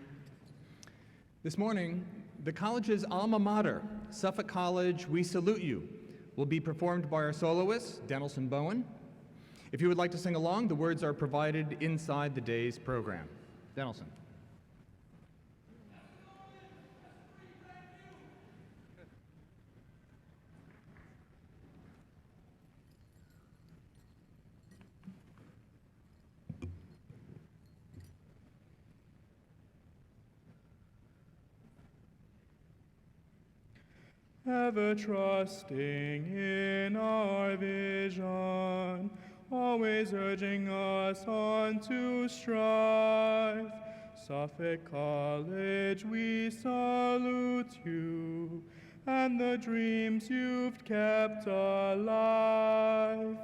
This morning, the college's alma mater, Suffolk College, We Salute You, will be performed by our soloist, Denelson Bowen. If you would like to sing along, the words are provided inside the day's program. Denelson. Ever trusting in our vision, always urging us on to strive. Suffolk College, we salute you, and the dreams you've kept alive.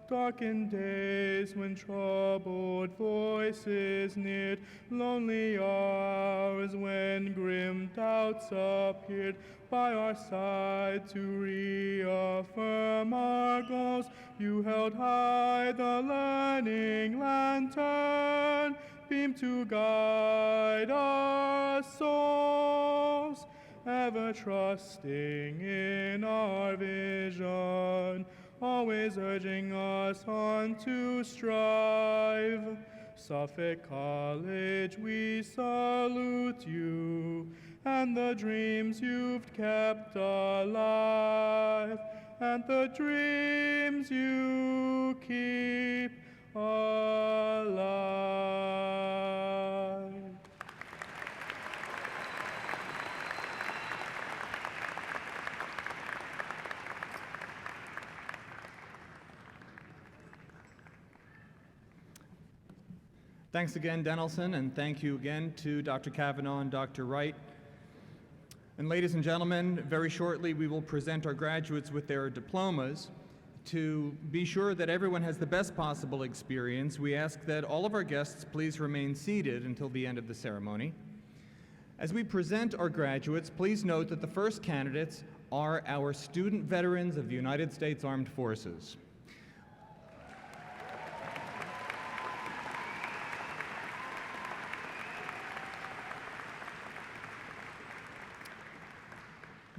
Darkened days when troubled voices knit, lonely hours when grim doubts appeared, by our side to reaffirm our goals. You held high the learning lantern, beam to guide our souls, ever trusting in our vision, always urging us on to strive. Suffolk College, we salute you, and the dreams you've kept alive, and the dreams you keep alive. Thanks again, Denelson, and thank you again to Dr. Kavanaugh and Dr. Wright. And ladies and gentlemen, very shortly we will present our graduates with their diplomas. To be sure that everyone has the best possible experience, we ask that all of our guests please remain seated until the end of the ceremony. As we present our graduates, please note that the first candidates are our student veterans of the United States Armed Forces.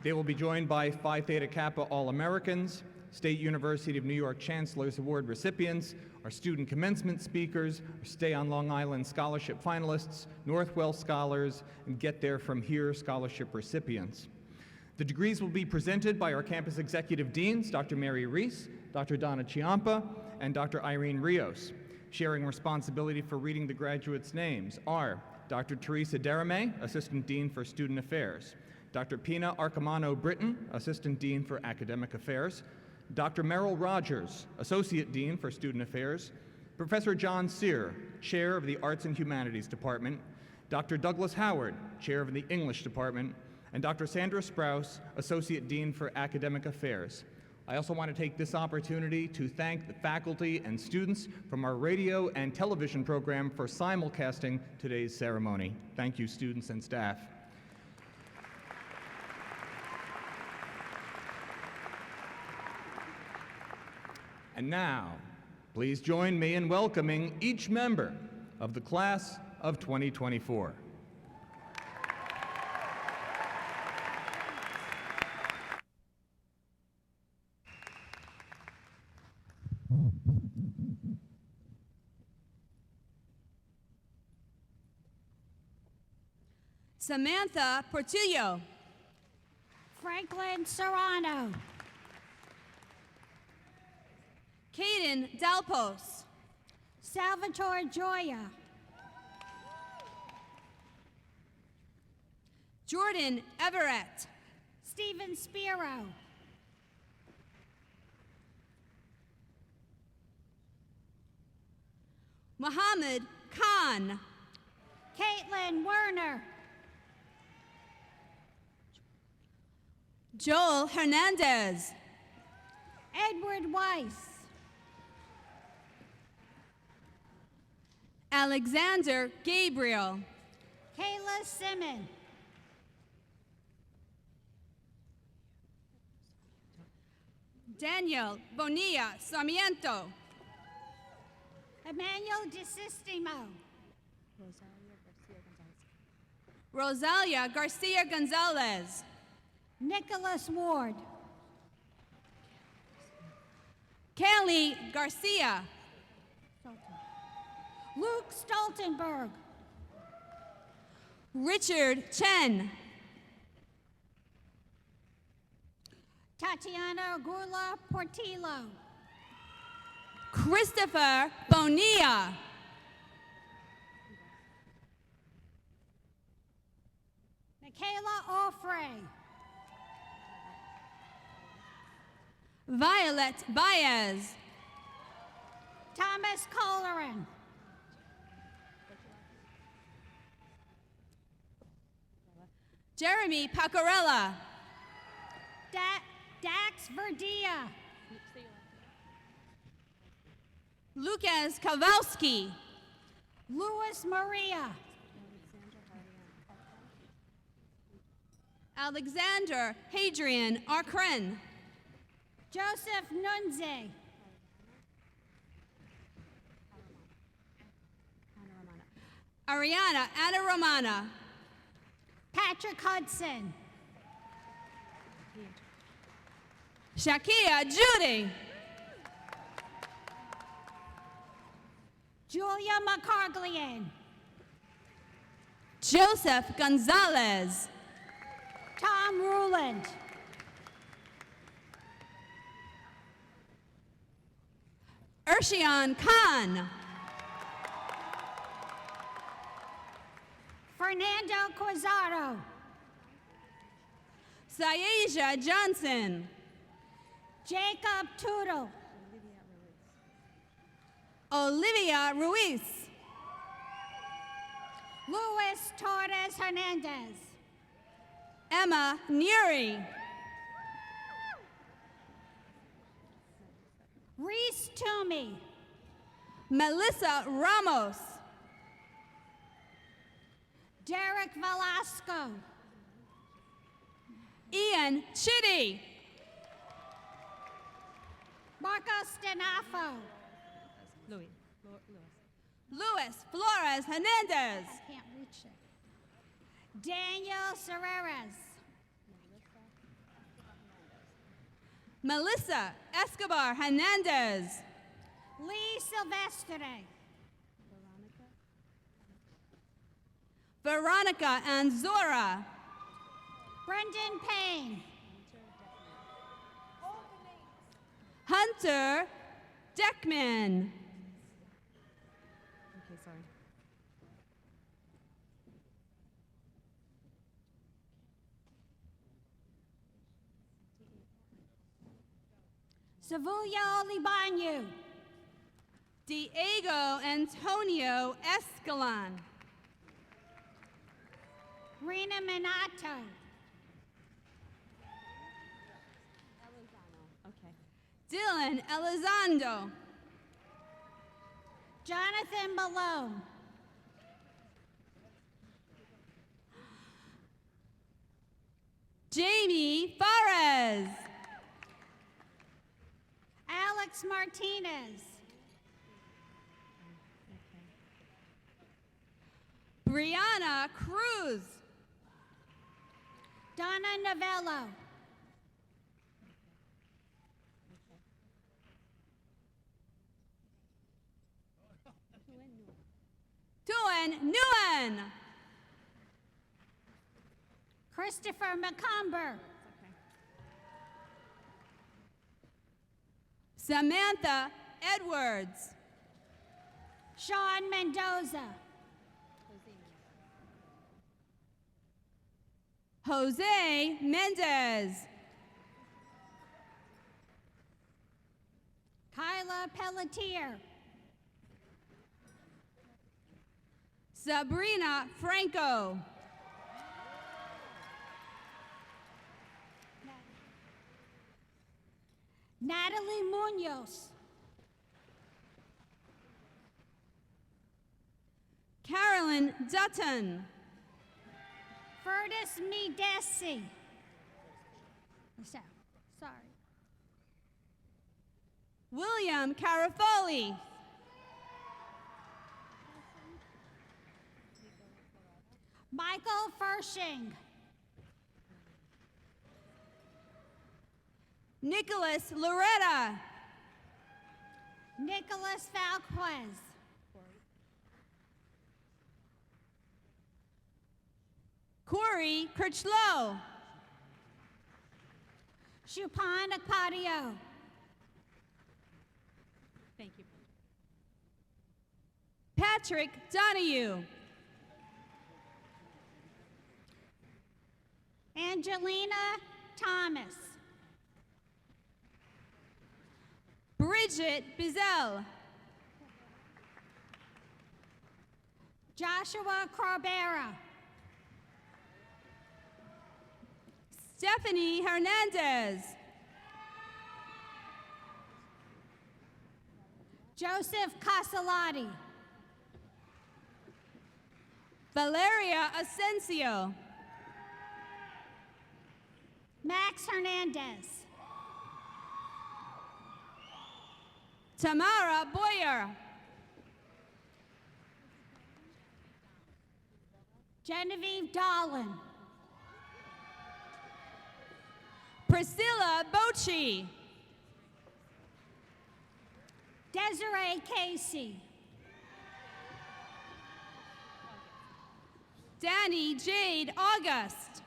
They will be joined by Phi Theta Kappa All-Americans, State University of New York Chancellor's Award recipients, our student commencement speakers, our Stay on Long Island Scholarship finalists, Northwell Scholars, and Get There From Here Scholarship recipients. The degrees will be presented by our campus executive deans, Dr. Mary Reese, Dr. Donna Chiampa, and Dr. Irene Rios. Sharing responsibility for reading the graduates' names are Dr. Teresa Deramay, Assistant Dean for Student Affairs, Dr. Pina Arcamano Britton, Assistant Dean for Academic Affairs, Dr. Merrill Rogers, Associate Dean for Student Affairs, Professor John Sear, Chair of the Arts and Humanities Department, Dr. Douglas Howard, Chair of the English Department, and Dr. Sandra Sprouse, Associate Dean for Academic Affairs. I also want to take this opportunity to thank the faculty and students from our radio and television program for simulcasting today's ceremony. Thank you, students and staff. And now, please join me in welcoming each member of the class of 2024. Samantha Portillo. Franklin Serrano. Caden Dalpos. Salvatore Gioia. Jordan Everett. Stephen Spiro. Muhammad Khan. Caitlin Werner. Joel Hernandez. Edward Weiss. Alexander Gabriel. Kayla Simon. Daniel Bonilla Sarmiento. Emmanuel DeSistimo. Rosalia Garcia Gonzalez. Nicholas Ward. Kelly Garcia. Luke Stoltenberg. Richard Chen. Tatiana Gurla Portillo. Christopher Bonilla. Michaela Offray. Violet Baez. Thomas Colleran. Jeremy Pacarella. Dax Verdia. Lucas Kowalski. Louis Maria. Alexander Hadrian Arcren. Joseph Nunze. Ariana Anna Romana. Patrick Hudson. Shakia Judy. Julia McCarglian. Joseph Gonzalez. Tom Ruland. Urshian Khan. Fernando Quezado. Sayeja Johnson. Jacob Tootle. Olivia Ruiz. Luis Torres Hernandez. Emma Neary. Reese Toomey. Melissa Ramos. Derek Velasco. Ian Chitty. Marcos Denafo. Luis Flores Hernandez. Can't reach it. Daniel Serreras. Melissa Escobar Hernandez. Lee Silvestre. Veronica Anzora. Brendan Payne. Hunter Deckman. Savuya Olibanyu. Diego Antonio Escalon. Rena Minato. Dylan Elizondo. Jonathan Malone. Jamie Fares. Alex Alex Martinez. Brianna Cruz. Donna Novello. Tuen Nguyen. Christopher McCumber. Samantha Edwards. Sean Mendoza. Jose Mendez. Kyla Pelletier. Sabrina Franco. Natalie Munoz. Carolyn Dutton. Furtis Midesi. Sorry. William Carafoli. Michael Fershing. Nicholas Loretta. Nicholas Falquez. Corey Kirchlow. Chupan Acadio. Thank you. Patrick Donahue. Angelina Thomas. Bridget Bizel. Joshua Corbera. Stephanie Hernandez. Joseph Casalati. Valeria Asensio. Max Hernandez. Tamara Boyer. Genevieve Dolan. Priscilla Bochi. Desiree Casey. Danny Jade August.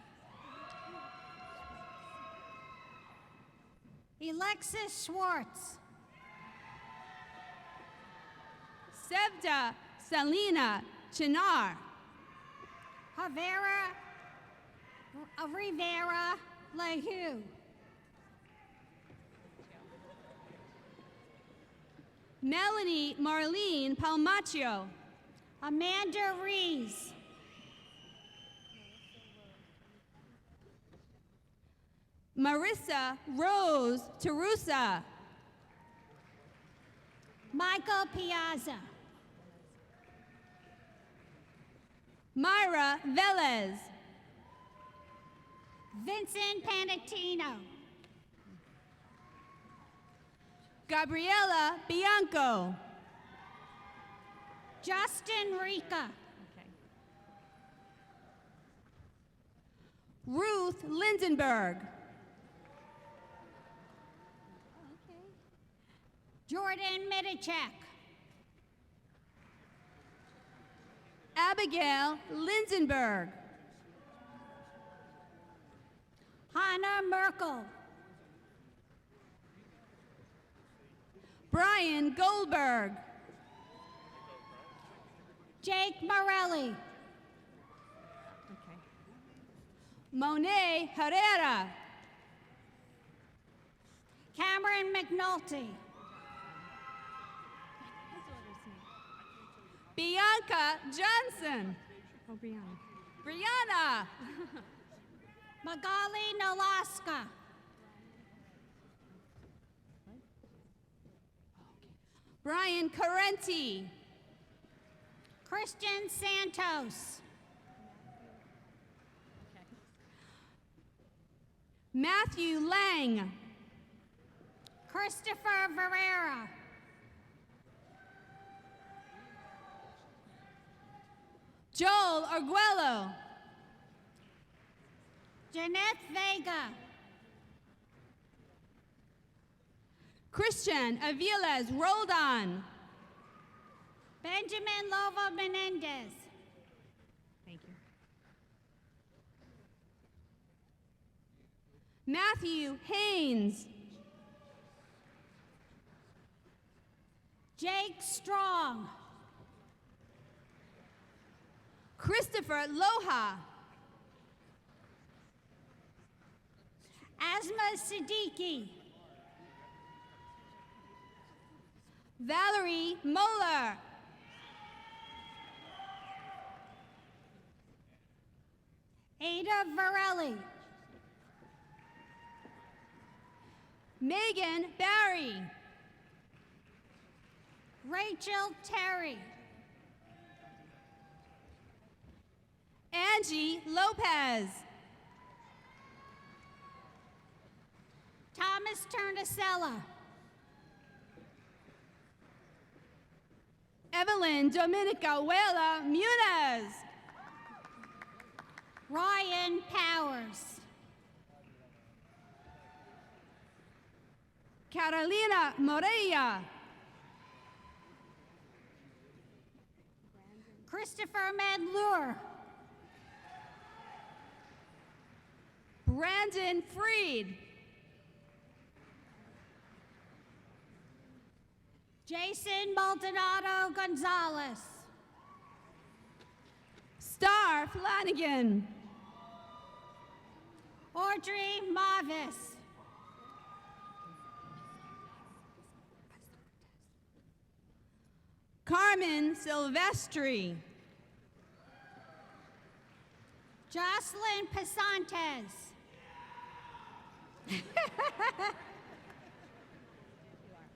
Alexis Schwartz. Sevda Salina Chinar. Javera Rivera Lehu. Melanie Marlene Palmaccio. Amanda Rees. Marissa Rose Terusa. Michael Piazza. Myra Velez. Vincent Panatino. Gabriela Bianco. Justin Rica. Ruth Lindenberg. Jordan Midichek. Abigail Lindenberg. Hannah Merkel. Brian Goldberg. Jake Morelli. Monet Herrera. Cameron McNulty. Bianca Johnson. Oh, Brianna. Magali Nolaska. Brian Carenti. Christian Santos. Matthew Lang. Christopher Verrera. Joel Arguello. Jeanette Vega. Christian Aviles Roldan. Benjamin Lovo Menendez. Thank you. Matthew Haynes. Jake Strong. Christopher Loha. Asma Siddiqui. Valerie Moeller. Ada Varelli. Megan Barry. Rachel Terry. Angie Lopez. Thomas Turnasella. Evelyn Dominica Huela Muniz. Ryan Powers. Carolina Moreira. Christopher Madlure. Brandon Freed. Jason Maldonado Gonzalez. Star Flanagan. Audrey Mavis. Carmen Silvestri. Jocelyn Pasantes.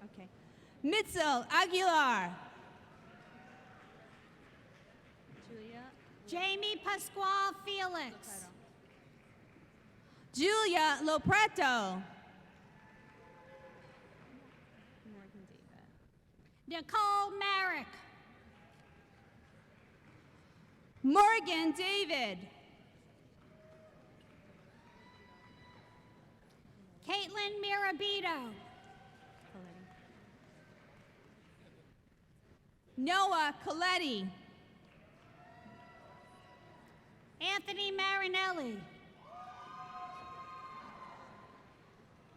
Okay. Mitzel Aguilar. Jamie Pasquale Felix. Julia Lopreto. Nicole Merrick. Morgan David. Caitlin Mirabito. Noah Coletti. Anthony Marinelli.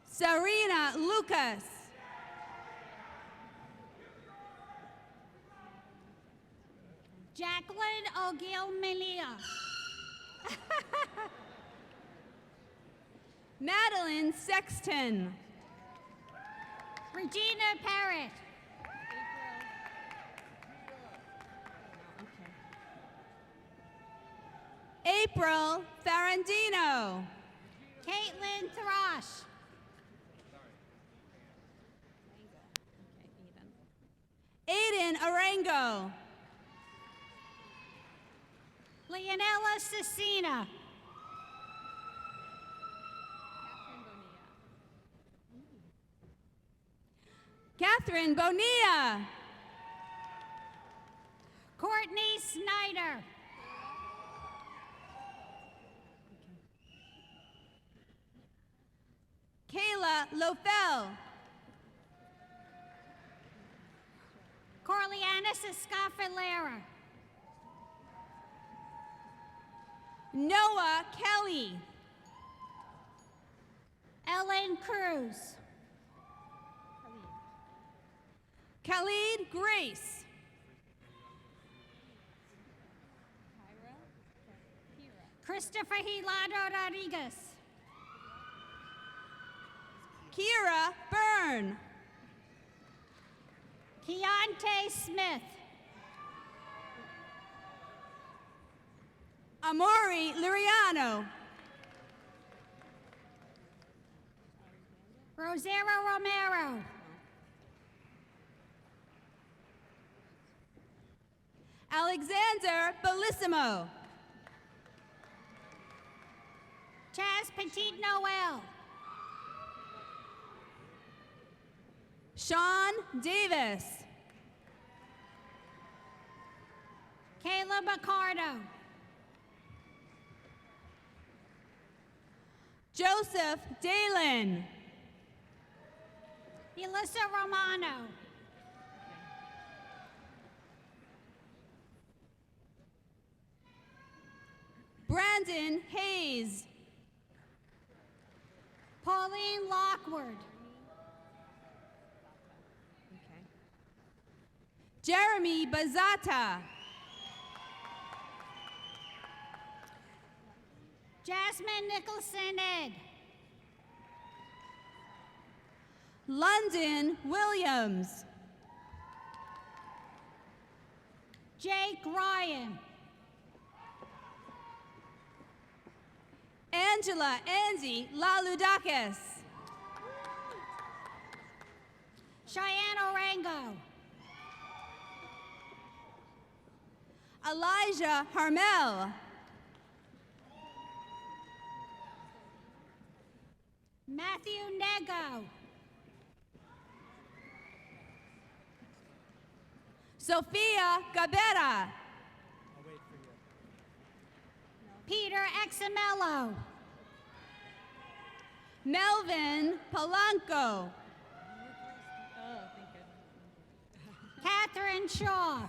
Serena Lucas. Jacqueline O'Gill-Melia. Madeline Sexton. Regina Parrott. April Ferrandino. Caitlin Throsh. Aiden Arango. Leonella Cecina. Catherine Bonilla. Courtney Snyder. Kayla Lofel. Corlianis Escafalera. Noah Kelly. Ellen Cruz. Khalid Grace. Christopher Hilado Rodriguez. Kira Byrne. Keontae Smith. Amori Liriano. Rosero Romero. Alexander Bellissimo. Chaz Petit Noel. Sean Davis. Caleb Accardo. Joseph Dalen. Elissa Romano. Brandon Hayes. Pauline Lockwood. Jeremy Bazata. Jasmine Nicholson Ed. London Williams. Jake Ryan. Angela Andy Laludakis. Cheyenne Orango. Elijah Harmel. Matthew Nego. Sofia Gabera. Peter Examello. Melvin Polanco. Catherine Shaw.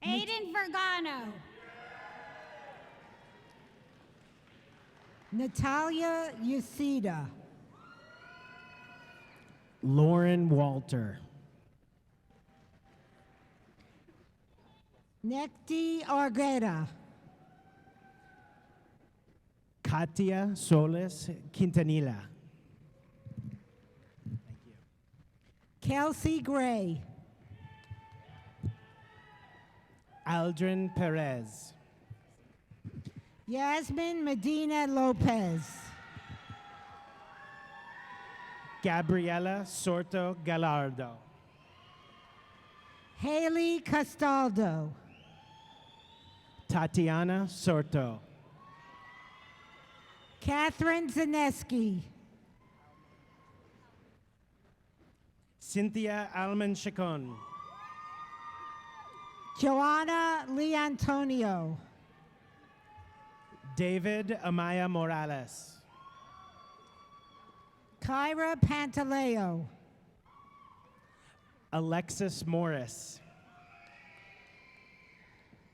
Aiden Vergano. Natalia Yacida. Lauren Walter. Nekti Argueta. Katia Solis Quintanilla. Kelsey Gray. Aldrin Perez. Yasmin Medina Lopez. Gabriela Sorto Gallardo. Haley Castaldo. Tatiana Sorto. Catherine Zaneski. Cynthia Alman Chacon. Joanna Leantonio. David Amaya Morales. Kyra Pantaleo. Alexis Morris.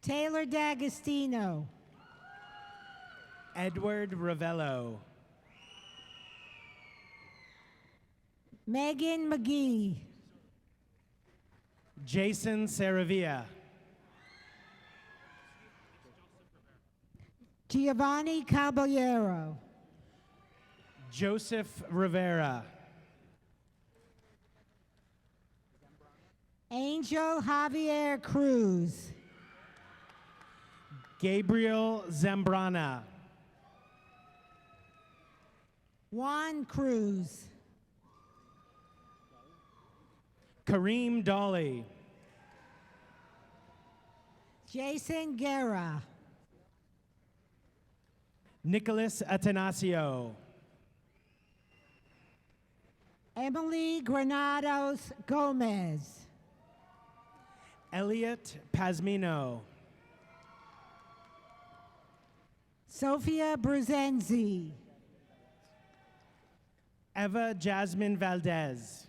Taylor D'Agostino. Edward Ravello. Megan McGee. Jason Saravia. Giovanni Caballero. Joseph Rivera. Angel Javier Cruz. Gabriel Zambrana. Juan Cruz. Kareem Dolly. Jason Guerra. Nicholas Atanasio. Emily Granados Gomez. Elliot Pazmino. Sophia Bruzenzi. Eva Jasmine Valdez.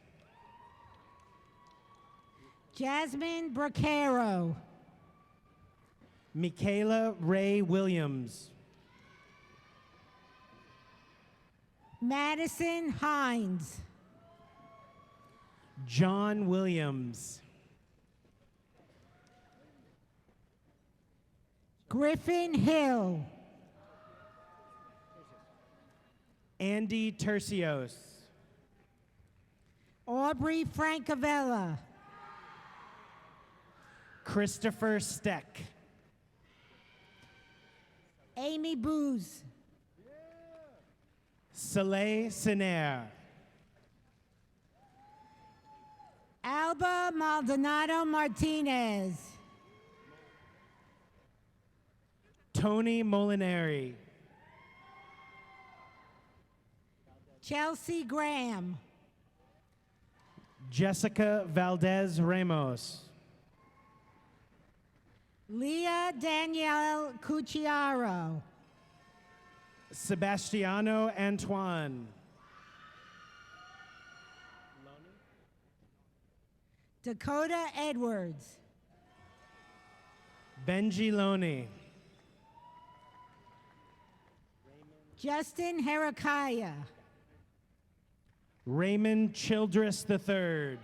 Jasmine Bracero. Michaela Ray Williams. Madison Hines. John Williams. Griffin Hill. Andy Tercios. Aubrey Francavella. Christopher Steck. Amy Booz. Soleil Sinaire. Alba Maldonado Martinez. Tony Molinari. Chelsea Graham. Jessica Valdez Ramos. Leah Danielle Cucciaro. Sebastiano Antoine. Dakota Edwards. Benji Loney. Justin Heracaya. Raymond Childress III.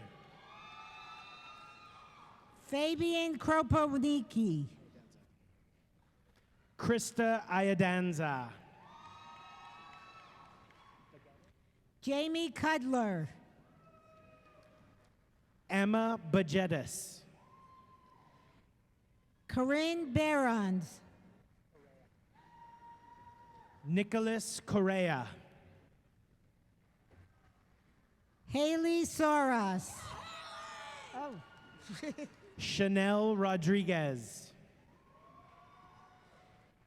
Fabian Kroponiki. Krista Iadanza. Jamie Cudler. Emma Bajetis. Corinne Barons. Nicholas Correa. Haley Soros. Oh. Chanel Rodriguez.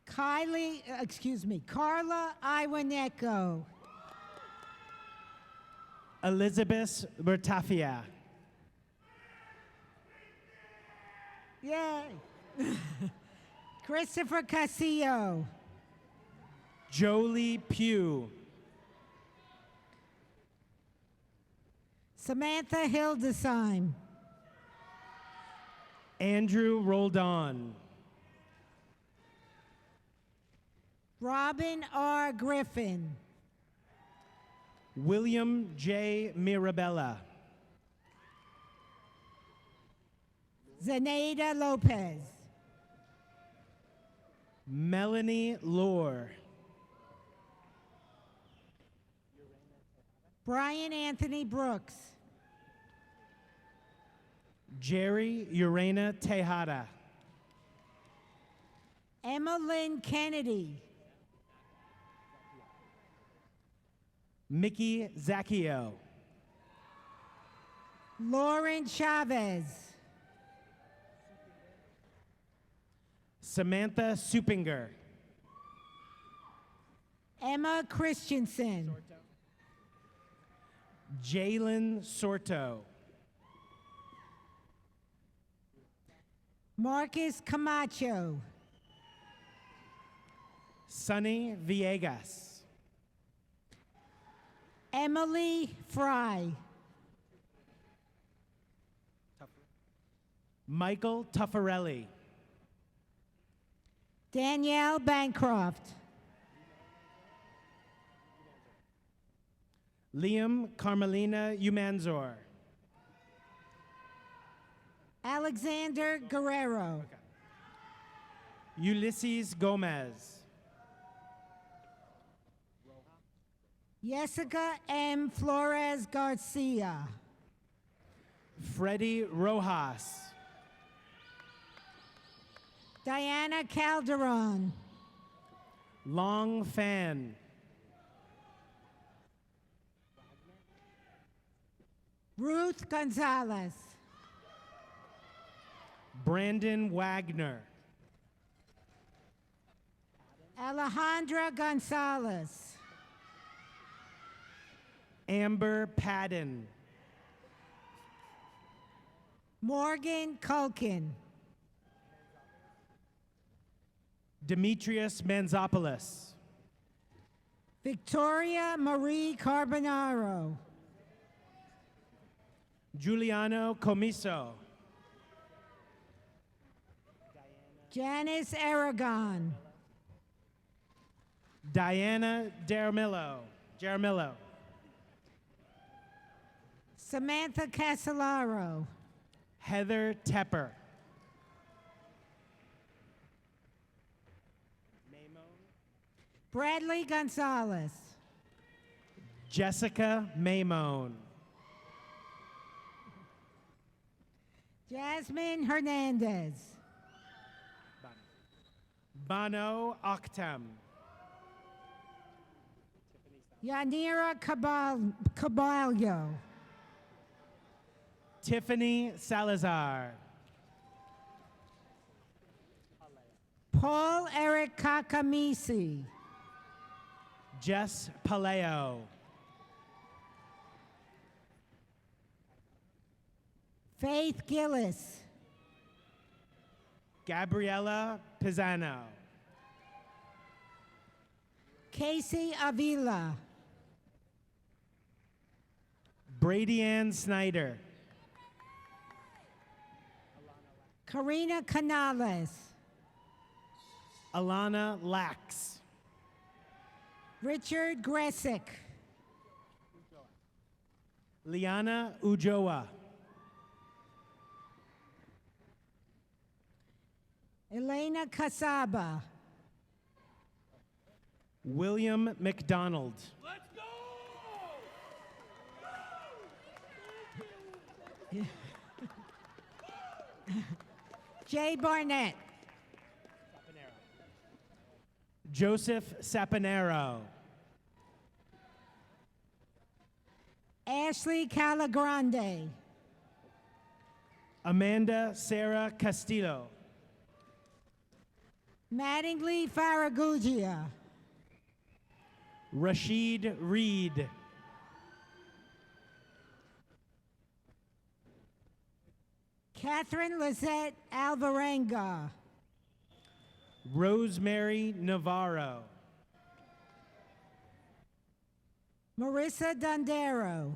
Carla Iwaneko. Elizabeth Bertafia. Yay. Christopher Casillo. Jolie Pugh. Samantha Hildesheim. Andrew Roldan. Robin R. Griffin. William J. Mirabella. Zenaida Lopez. Melanie Lohr. Brian Anthony Brooks. Jerry Urena Tejada. Emma Lynn Kennedy. Mickey Zacchio. Lauren Chavez. Samantha Supinger. Emma Christensen. Jalen Sorto. Marcus Camacho. Sunny Villegas. Emily Fry. Michael Tuffarelli. Danielle Bancroft. Liam Carmelina Umanzor. Alexander Guerrero. Ulysses Gomez. Jessica M. Flores Garcia. Freddie Rojas. Diana Calderon. Long Fan. Ruth Gonzalez. Brandon Wagner. Alejandra Gonzalez. Amber Padden. Morgan Culkin. Demetrius Manzopoulos. Victoria Marie Carbonaro. Giuliano Comiso. Janice Aragon. Diana Jaramillo. Samantha Casolaro. Heather Tepper. Bradley Gonzalez. Jessica Maimone. Jasmine Hernandez. Bano Akhtam. Yanira Caballo. Tiffany Salazar. Paul Eric Kakamisi. Jess Paleo. Faith Gillis. Gabriella Pisano. Casey Avila. Brady Ann Snyder. Karina Canales. Alana Lax. Richard Gressick. Liana Ujoa. Elena Casaba. William McDonald. Jay Barnett. Joseph Saponaro. Ashley Calagrande. Amanda Sarah Castillo. Mattingly Faragugia. Rashid Reed. Catherine Lizette Alvarenga. Rosemary Navarro. Marissa Dondero.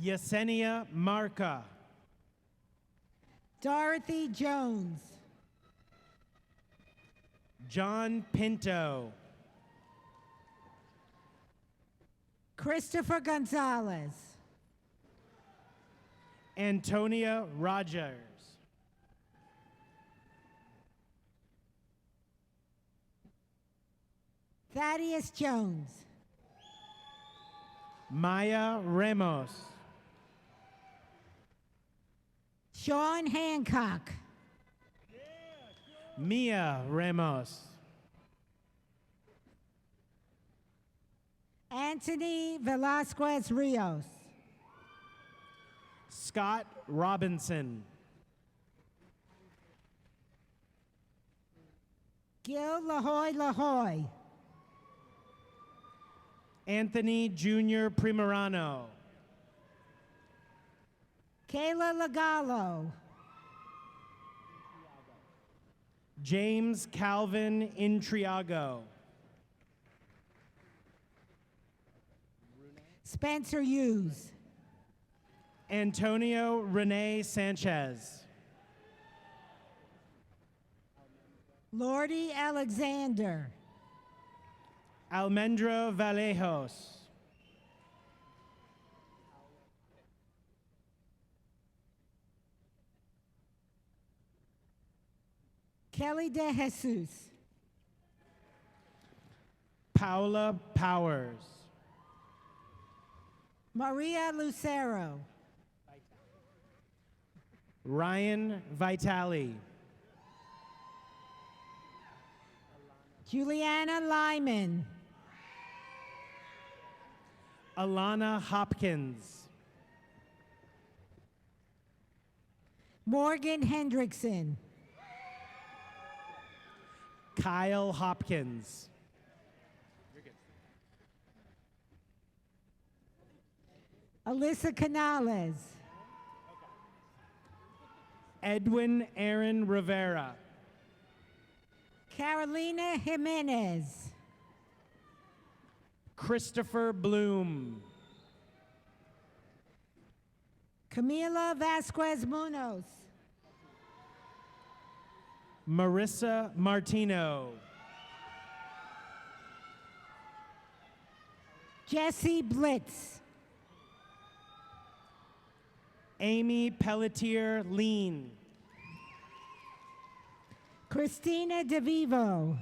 Yesenia Marca. Dorothy Jones. John Pinto. Christopher Gonzalez. Antonia Rogers. Thaddeus Jones. Maya Ramos. Sean Hancock. Mia Ramos. Anthony Velasquez Rios. Scott Robinson. Gil Lahoy Lahoy. Anthony Jr. Primerano. Kayla Lagallo. James Calvin Intriago. Spencer Hughes. Antonio Rene Sanchez. Lordy Alexander. Almendra Vallejos. Kelly De Jesus. Paula Powers. Maria Lucero. Ryan Vitale. Juliana Lyman. Alana Hopkins. Morgan Hendrickson. Kyle Hopkins. Alyssa Canales. Edwin Aaron Rivera. Carolina Jimenez. Christopher Bloom. Camila Vasquez Munoz. Marissa Martino. Jesse Blitz. Amy Pelletier Lean. Christina DeVivo.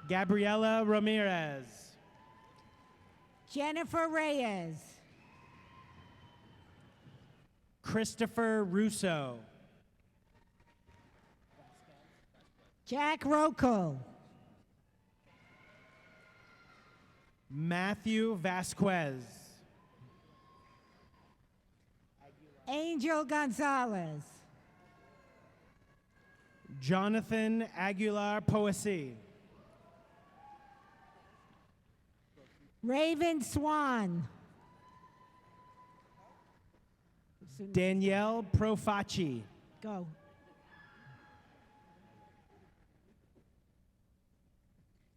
Gabriela Ramirez. Jennifer Reyes. Christopher Russo. Jack Rokel. Matthew Vasquez. Angel Gonzalez. Jonathan Aguilar Poissy. Raven Swan. Danielle Profaci. Go.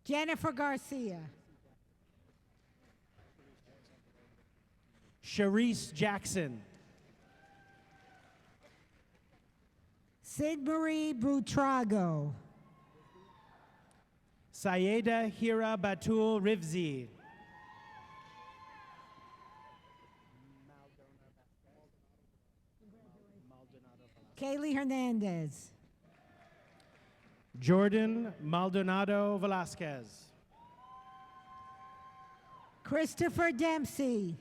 Jennifer Garcia. Sharice Jackson. Sid Marie Butrago. Sayeda Hira Batul Rivzi. Kaylee Hernandez. Jordan Maldonado Velasquez. Christopher Dempsey.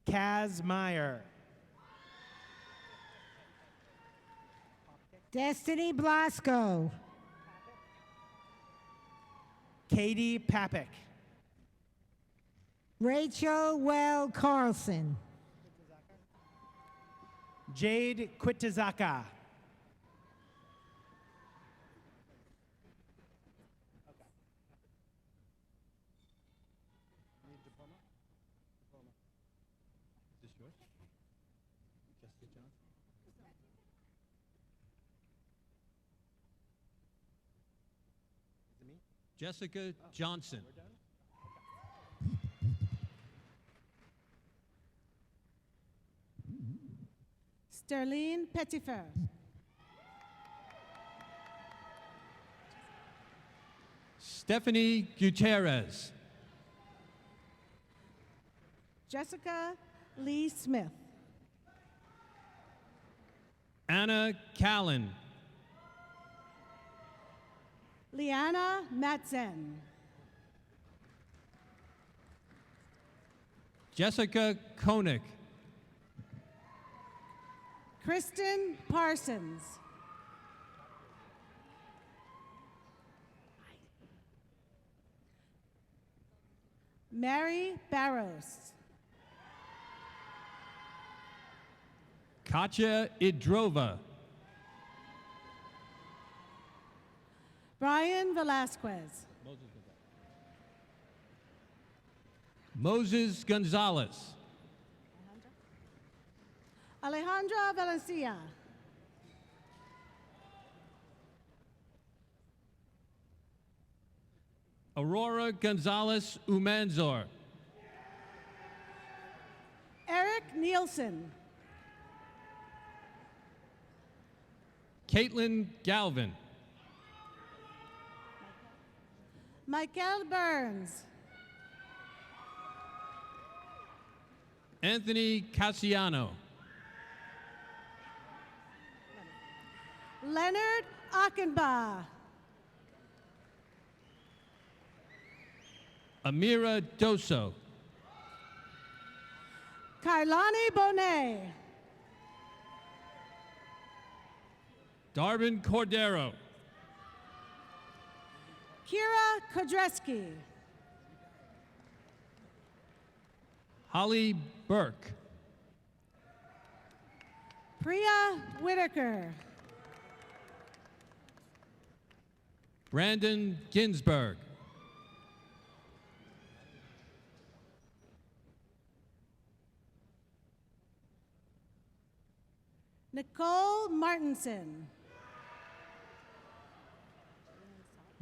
Kaz Meyer. Destiny Blasco. Katie Papik. Rachel Well Carlson. Jade Quitizaka. Jessica Johnson. Sterling Pettifer. Stephanie Gutierrez. Jessica Lee Smith. Anna Callan. Liana Matzen. Jessica Koenig. Kristen Parsons. Mary Barros. Katya Idrova. Brian Velasquez. Moses Gonzalez. Alejandra Valencia. Aurora Gonzalez Umanzor. Eric Nielsen. Caitlin Galvin. Michael Burns. Anthony Cassiano. Leonard Achenbach. Amira Doso. Kailani Bonet. Darvin Cordero. Kira Kodreski. Holly Burke. Priya Whitaker. Brandon Ginsberg. Nicole Martinson.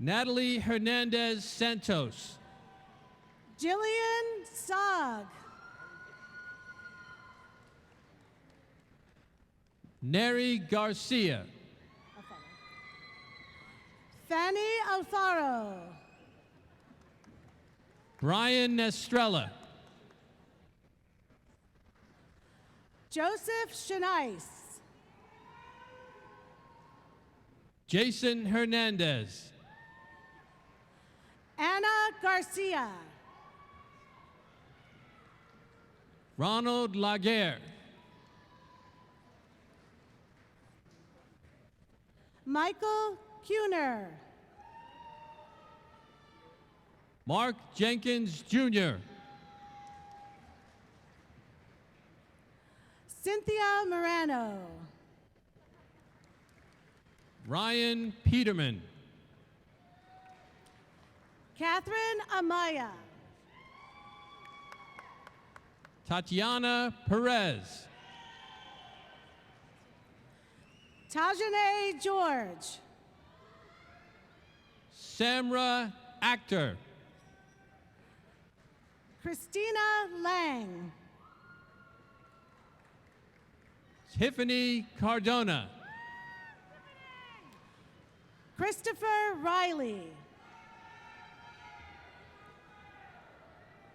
Natalie Hernandez Santos. Jillian Sog. Neri Garcia. Fanny Alfaro. Brian Estrella. Joseph Shanice. Jason Hernandez. Anna Garcia. Ronald Laguerre. Michael Kuhner. Mark Jenkins Jr. Cynthia Morano. Ryan Peterman. Catherine Amaya. Tatiana Perez. Tajane George. Samra Actor. Christina Lang. Tiffany Cardona. Christopher Riley.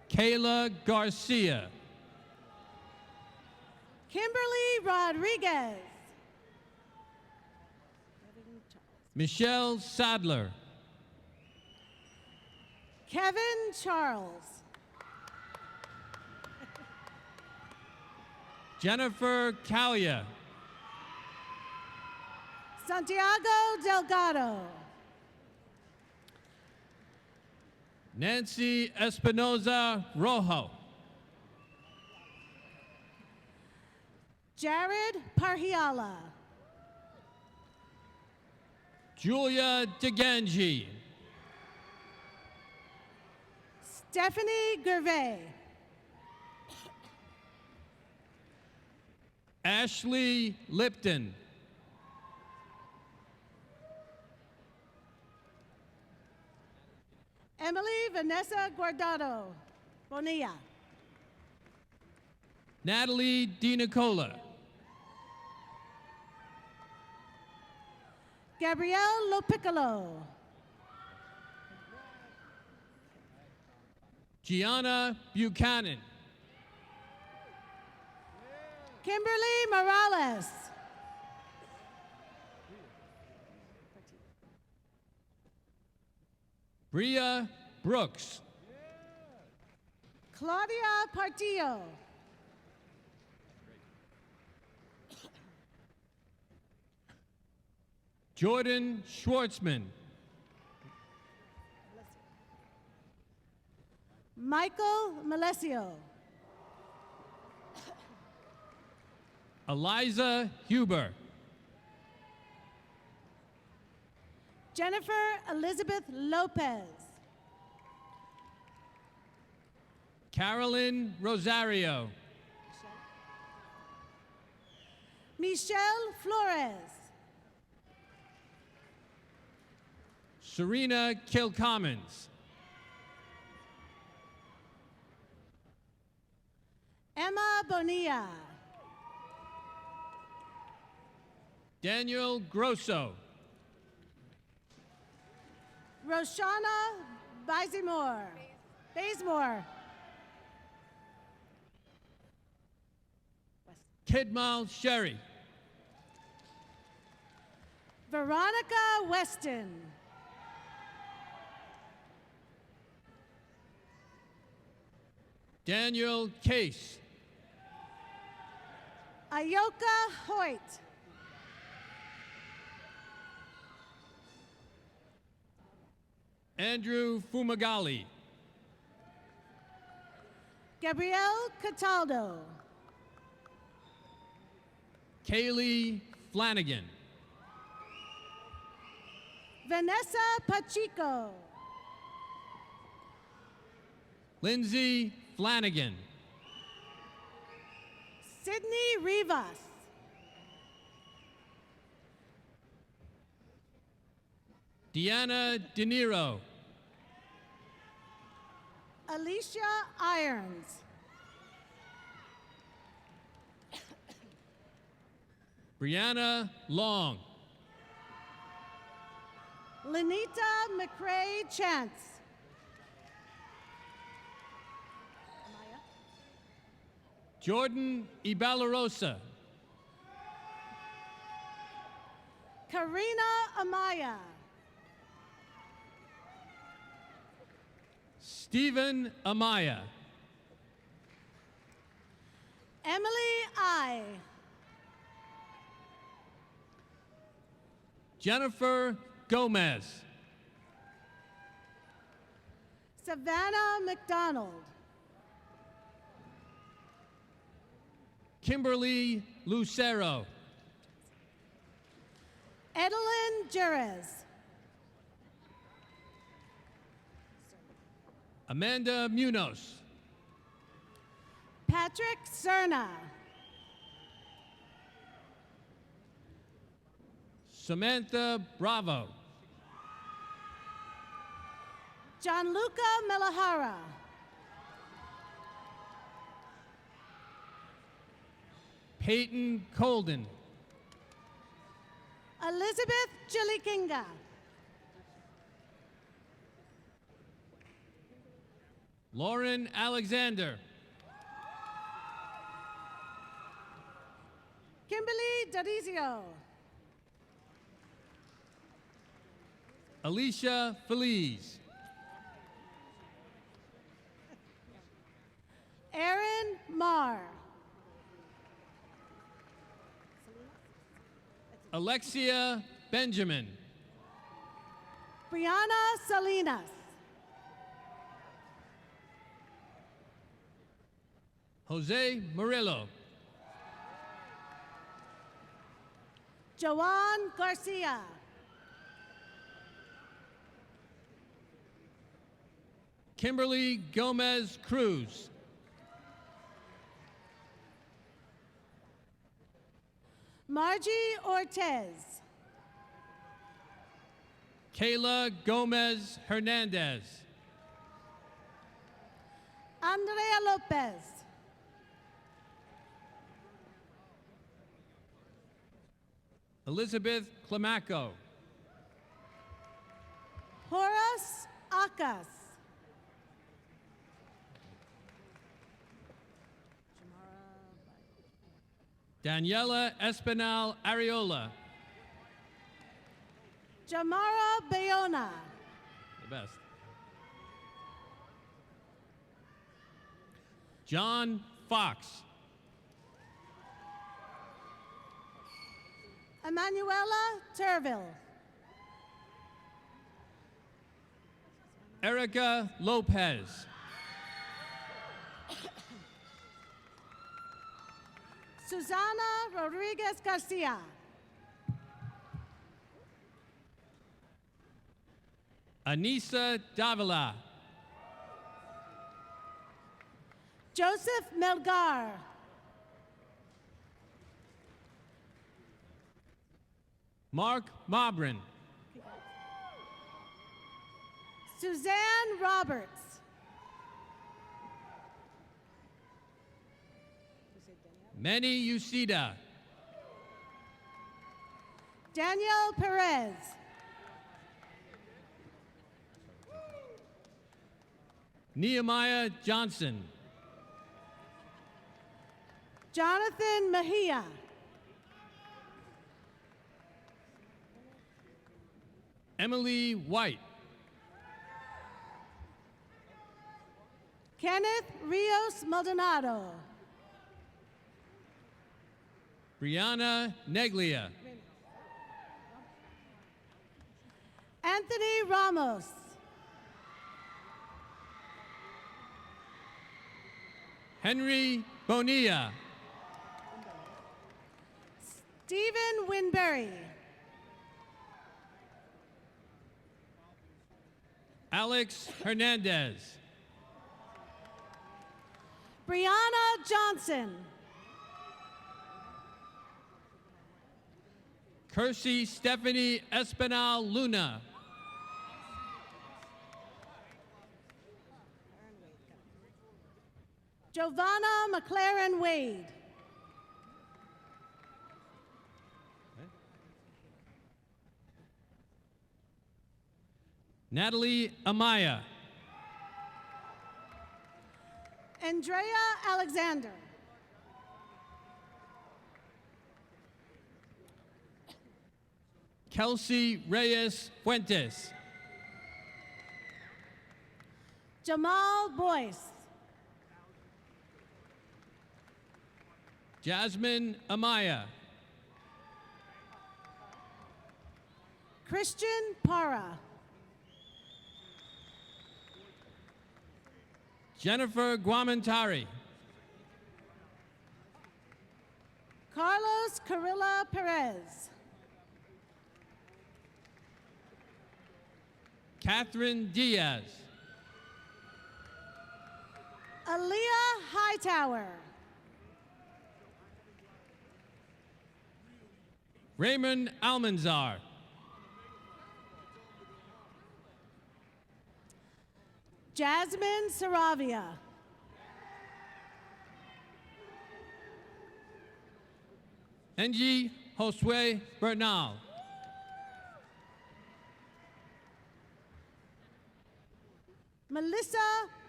Kayla Garcia. Kimberly Rodriguez. Michelle Sadler. Kevin Charles. Jennifer Calia. Santiago Delgado. Nancy Espinoza Rojo. Jared Parhiala. Julia DeGangi. Stephanie Gervais. Ashley Lipton. Emily Vanessa Guardado Bonilla. Natalie DiNicola. Gabrielle Lopiccolo. Gianna Buchanan. Kimberly Morales. Bria Brooks. Claudia Partillo. Jordan Schwartzman. Michael Malesio. Eliza Huber. Jennifer Elizabeth Lopez. Carolyn Rosario. Michelle Flores. Serena Kilcommons. Emma Bonilla. Daniel Grosso. Roshana Bazemore. Kidmal Sherry. Veronica Weston. Daniel Case. Ayoka Hoyt. Andrew Fumagalli. Gabrielle Cataldo. Kaylee Flanagan. Vanessa Pacheco. Lindsay Flanagan. Sydney Rivas. Deanna De Niro. Alicia Irons. Brianna Long. Lenita McCrae Chance. Jordan Ibalarosa. Karina Amaya. Stephen Amaya. Emily I. Jennifer Gomez. Savannah McDonald. Kimberly Lucero. Edelyn Jerez. Amanda Munoz. Patrick Cerna. Samantha Bravo. Gianluca Melahara. Peyton Colden. Elizabeth Jilikinga. Lauren Alexander. Kimberly Darizio. Alicia Feliz. Aaron Marr. Alexia Benjamin. Brianna Salinas. Jose Murillo. Joan Garcia. Kimberly Gomez Cruz. Margie Ortez. Kayla Gomez Hernandez. Andrea Lopez. Elizabeth Climaco. Horace Acas. Daniela Espinal Areola. Jamara Bayona. The best. John Fox. Emanuela Turville. Erica Lopez. Susana Rodriguez Garcia. Anissa Davila. Joseph Melgar. Mark Mabrin. Suzanne Roberts. Manny Ucida. Daniel Perez. Nehemiah Johnson. Jonathan Mejia. Emily White. Kenneth Rios Maldonado. Brianna Neglia. Anthony Ramos. Henry Bonilla. Stephen Winberry. Alex Hernandez. Brianna Johnson. Kersey Stephanie Espinal Luna. Giovanna McLaren Wade. Natalie Amaya. Andrea Alexander. Kelsey Reyes Fuentes. Jamal Boyce. Jasmine Amaya. Christian Para. Jennifer Guamantari. Carlos Carrilla Perez. Catherine Diaz. Aaliyah Hightower. Raymond Almanzar. Jasmine Saravia. Angie Josue Bernal. Melissa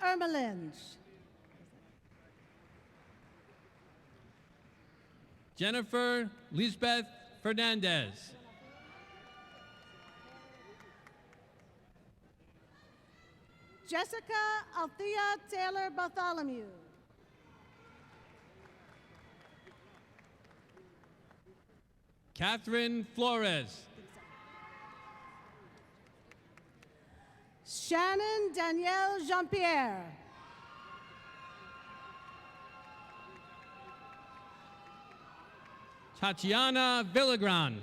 Ermelinge. Jennifer Lisbeth Fernandez. Jessica Althea Taylor Bartholomew. Catherine Flores. Shannon Danielle Jean-Pierre. Tatiana Villagran.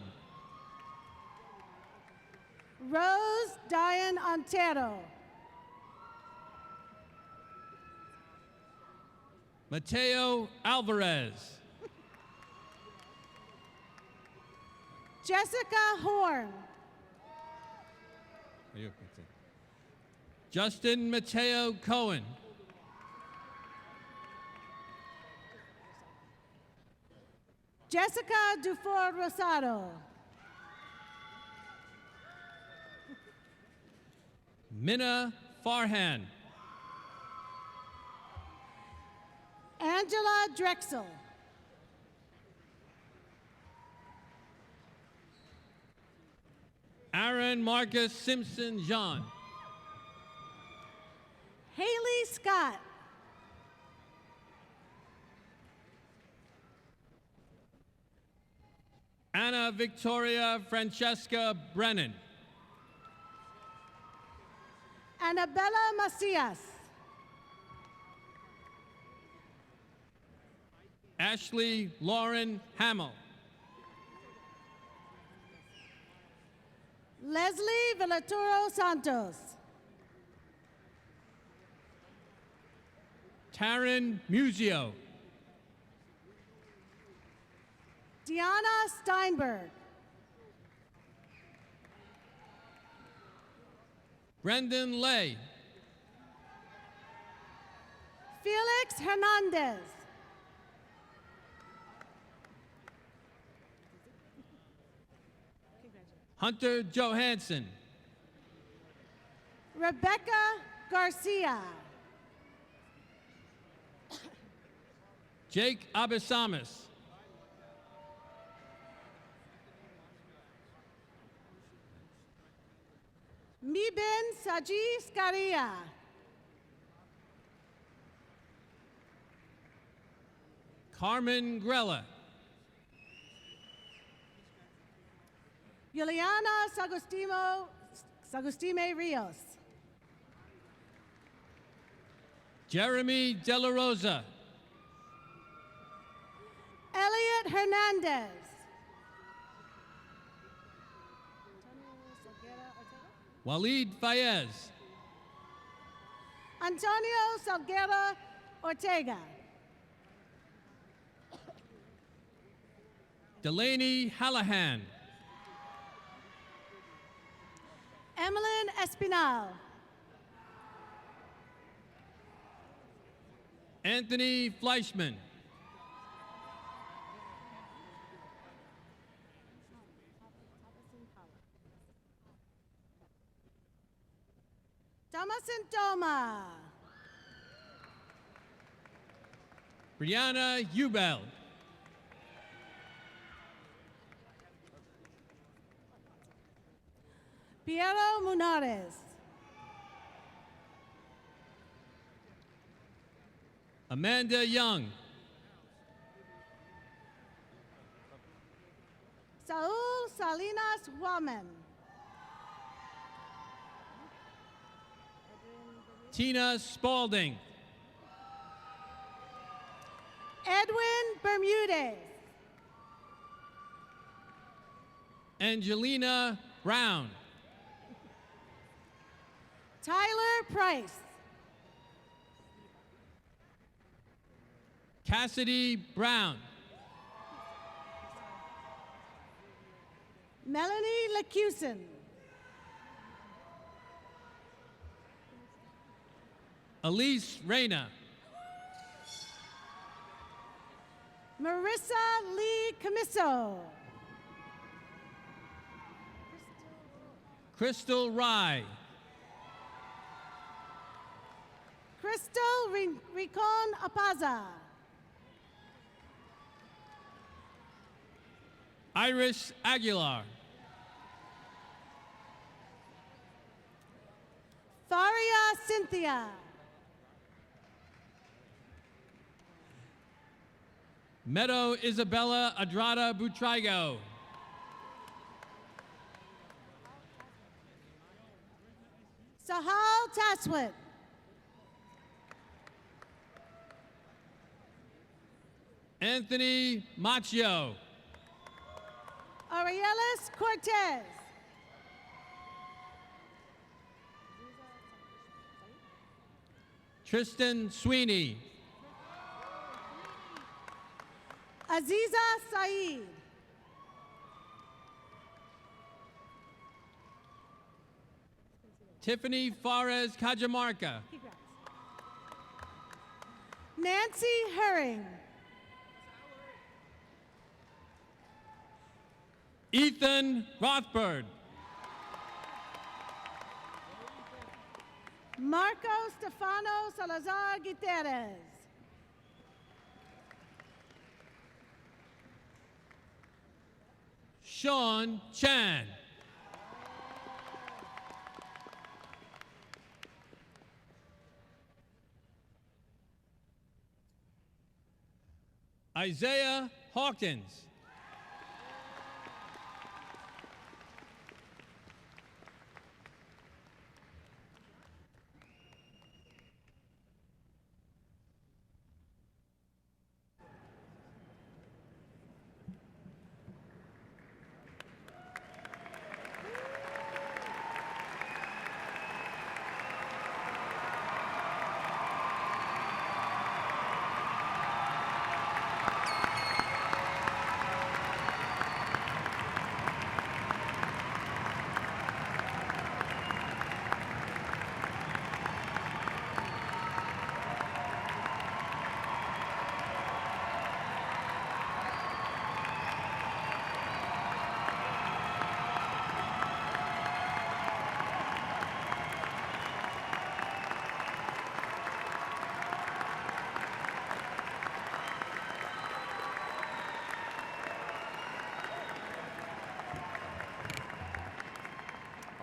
Rose Diane Ontero. Mateo Alvarez. Jessica Horn. Justin Mateo Cohen. Jessica Dufour Rosado. Minna Farhan. Angela Drexel. Aaron Marcus Simpson John. Haley Scott. Anna Victoria Francesca Brennan. Annabella Macias. Ashley Lauren Hamill. Leslie Villatoro Santos. Taryn Musio. Deanna Steinberg. Brendan Lay. Felix Hernandez. Hunter Johansson. Rebecca Garcia. Jake Abisamis. Mibin Saji Scaria. Carmen Grella. Juliana Sagustime Rios. Jeremy De La Rosa. Elliot Hernandez. Walid Fayez. Antonio Salguera Ortega. Delaney Hallahan. Emmeline Espinal. Anthony Fleischman. Thomason Toma. Brianna Ubel. Piero Munares. Amanda Young. Saul Salinas Waman. Tina Spalding. Edwin Bermudez. Angelina Brown. Tyler Price. Cassidy Brown. Melanie Lecuson. Elise Reyna. Marissa Lee Camiso. Crystal Rye. Crystal Ricon Apaza. Iris Aguilar. Faria Cynthia. Meadow Isabella Adrada Butrigo. Sahal Taswit. Anthony Macchio. Arielis Cortez. Tristan Sweeney. Aziza Saeed. Tiffany Fares Cajamarca. Nancy Herring. Ethan Rothberg. Marco Stefano Salazar Gutierrez. Sean Chan. Isaiah Hawkins.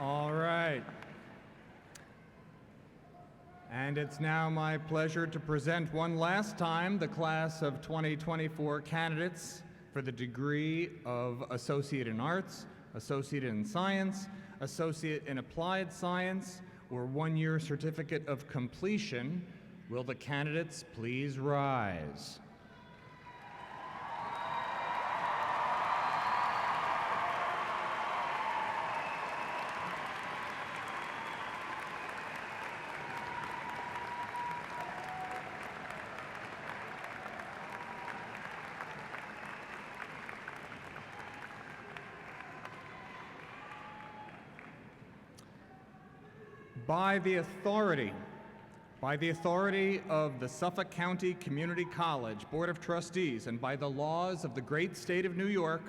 All right. And it's now my pleasure to present one last time the class of 2024 candidates for the degree of Associate in Arts, Associate in Science, Associate in Applied Science, or one-year Certificate of Completion. Will the candidates please rise? By the authority of the Suffolk County Community College Board of Trustees and by the laws of the great state of New York,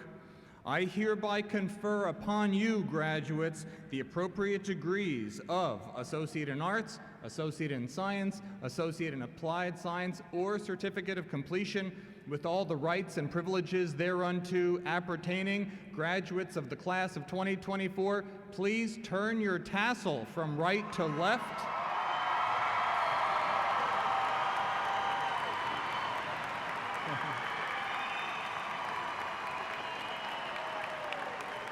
I hereby confer upon you, graduates, the appropriate degrees of Associate in Arts, Associate in Science, Associate in Applied Science, or Certificate of Completion, with all the rights and privileges thereunto appertaining. Graduates of the class of 2024, please turn your tassel from right to left.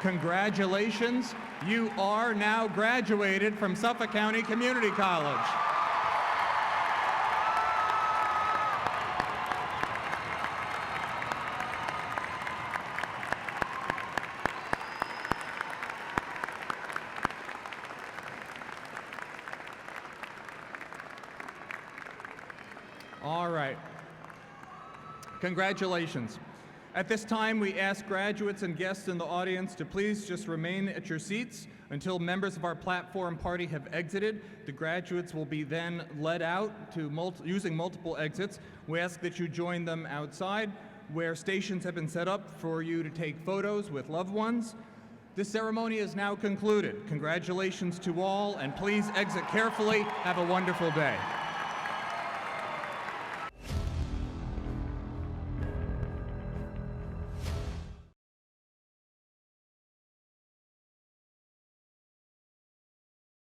Congratulations, you are now graduated from Suffolk County Community College. All right. Congratulations. At this time, we ask graduates and guests in the audience to please just remain at your seats until members of our platform party have exited. The graduates will be then led out to using multiple exits. We ask that you join them outside, where stations have been set up for you to take photos with loved ones. This ceremony is now concluded. Congratulations to all, and please exit carefully. Have a wonderful day.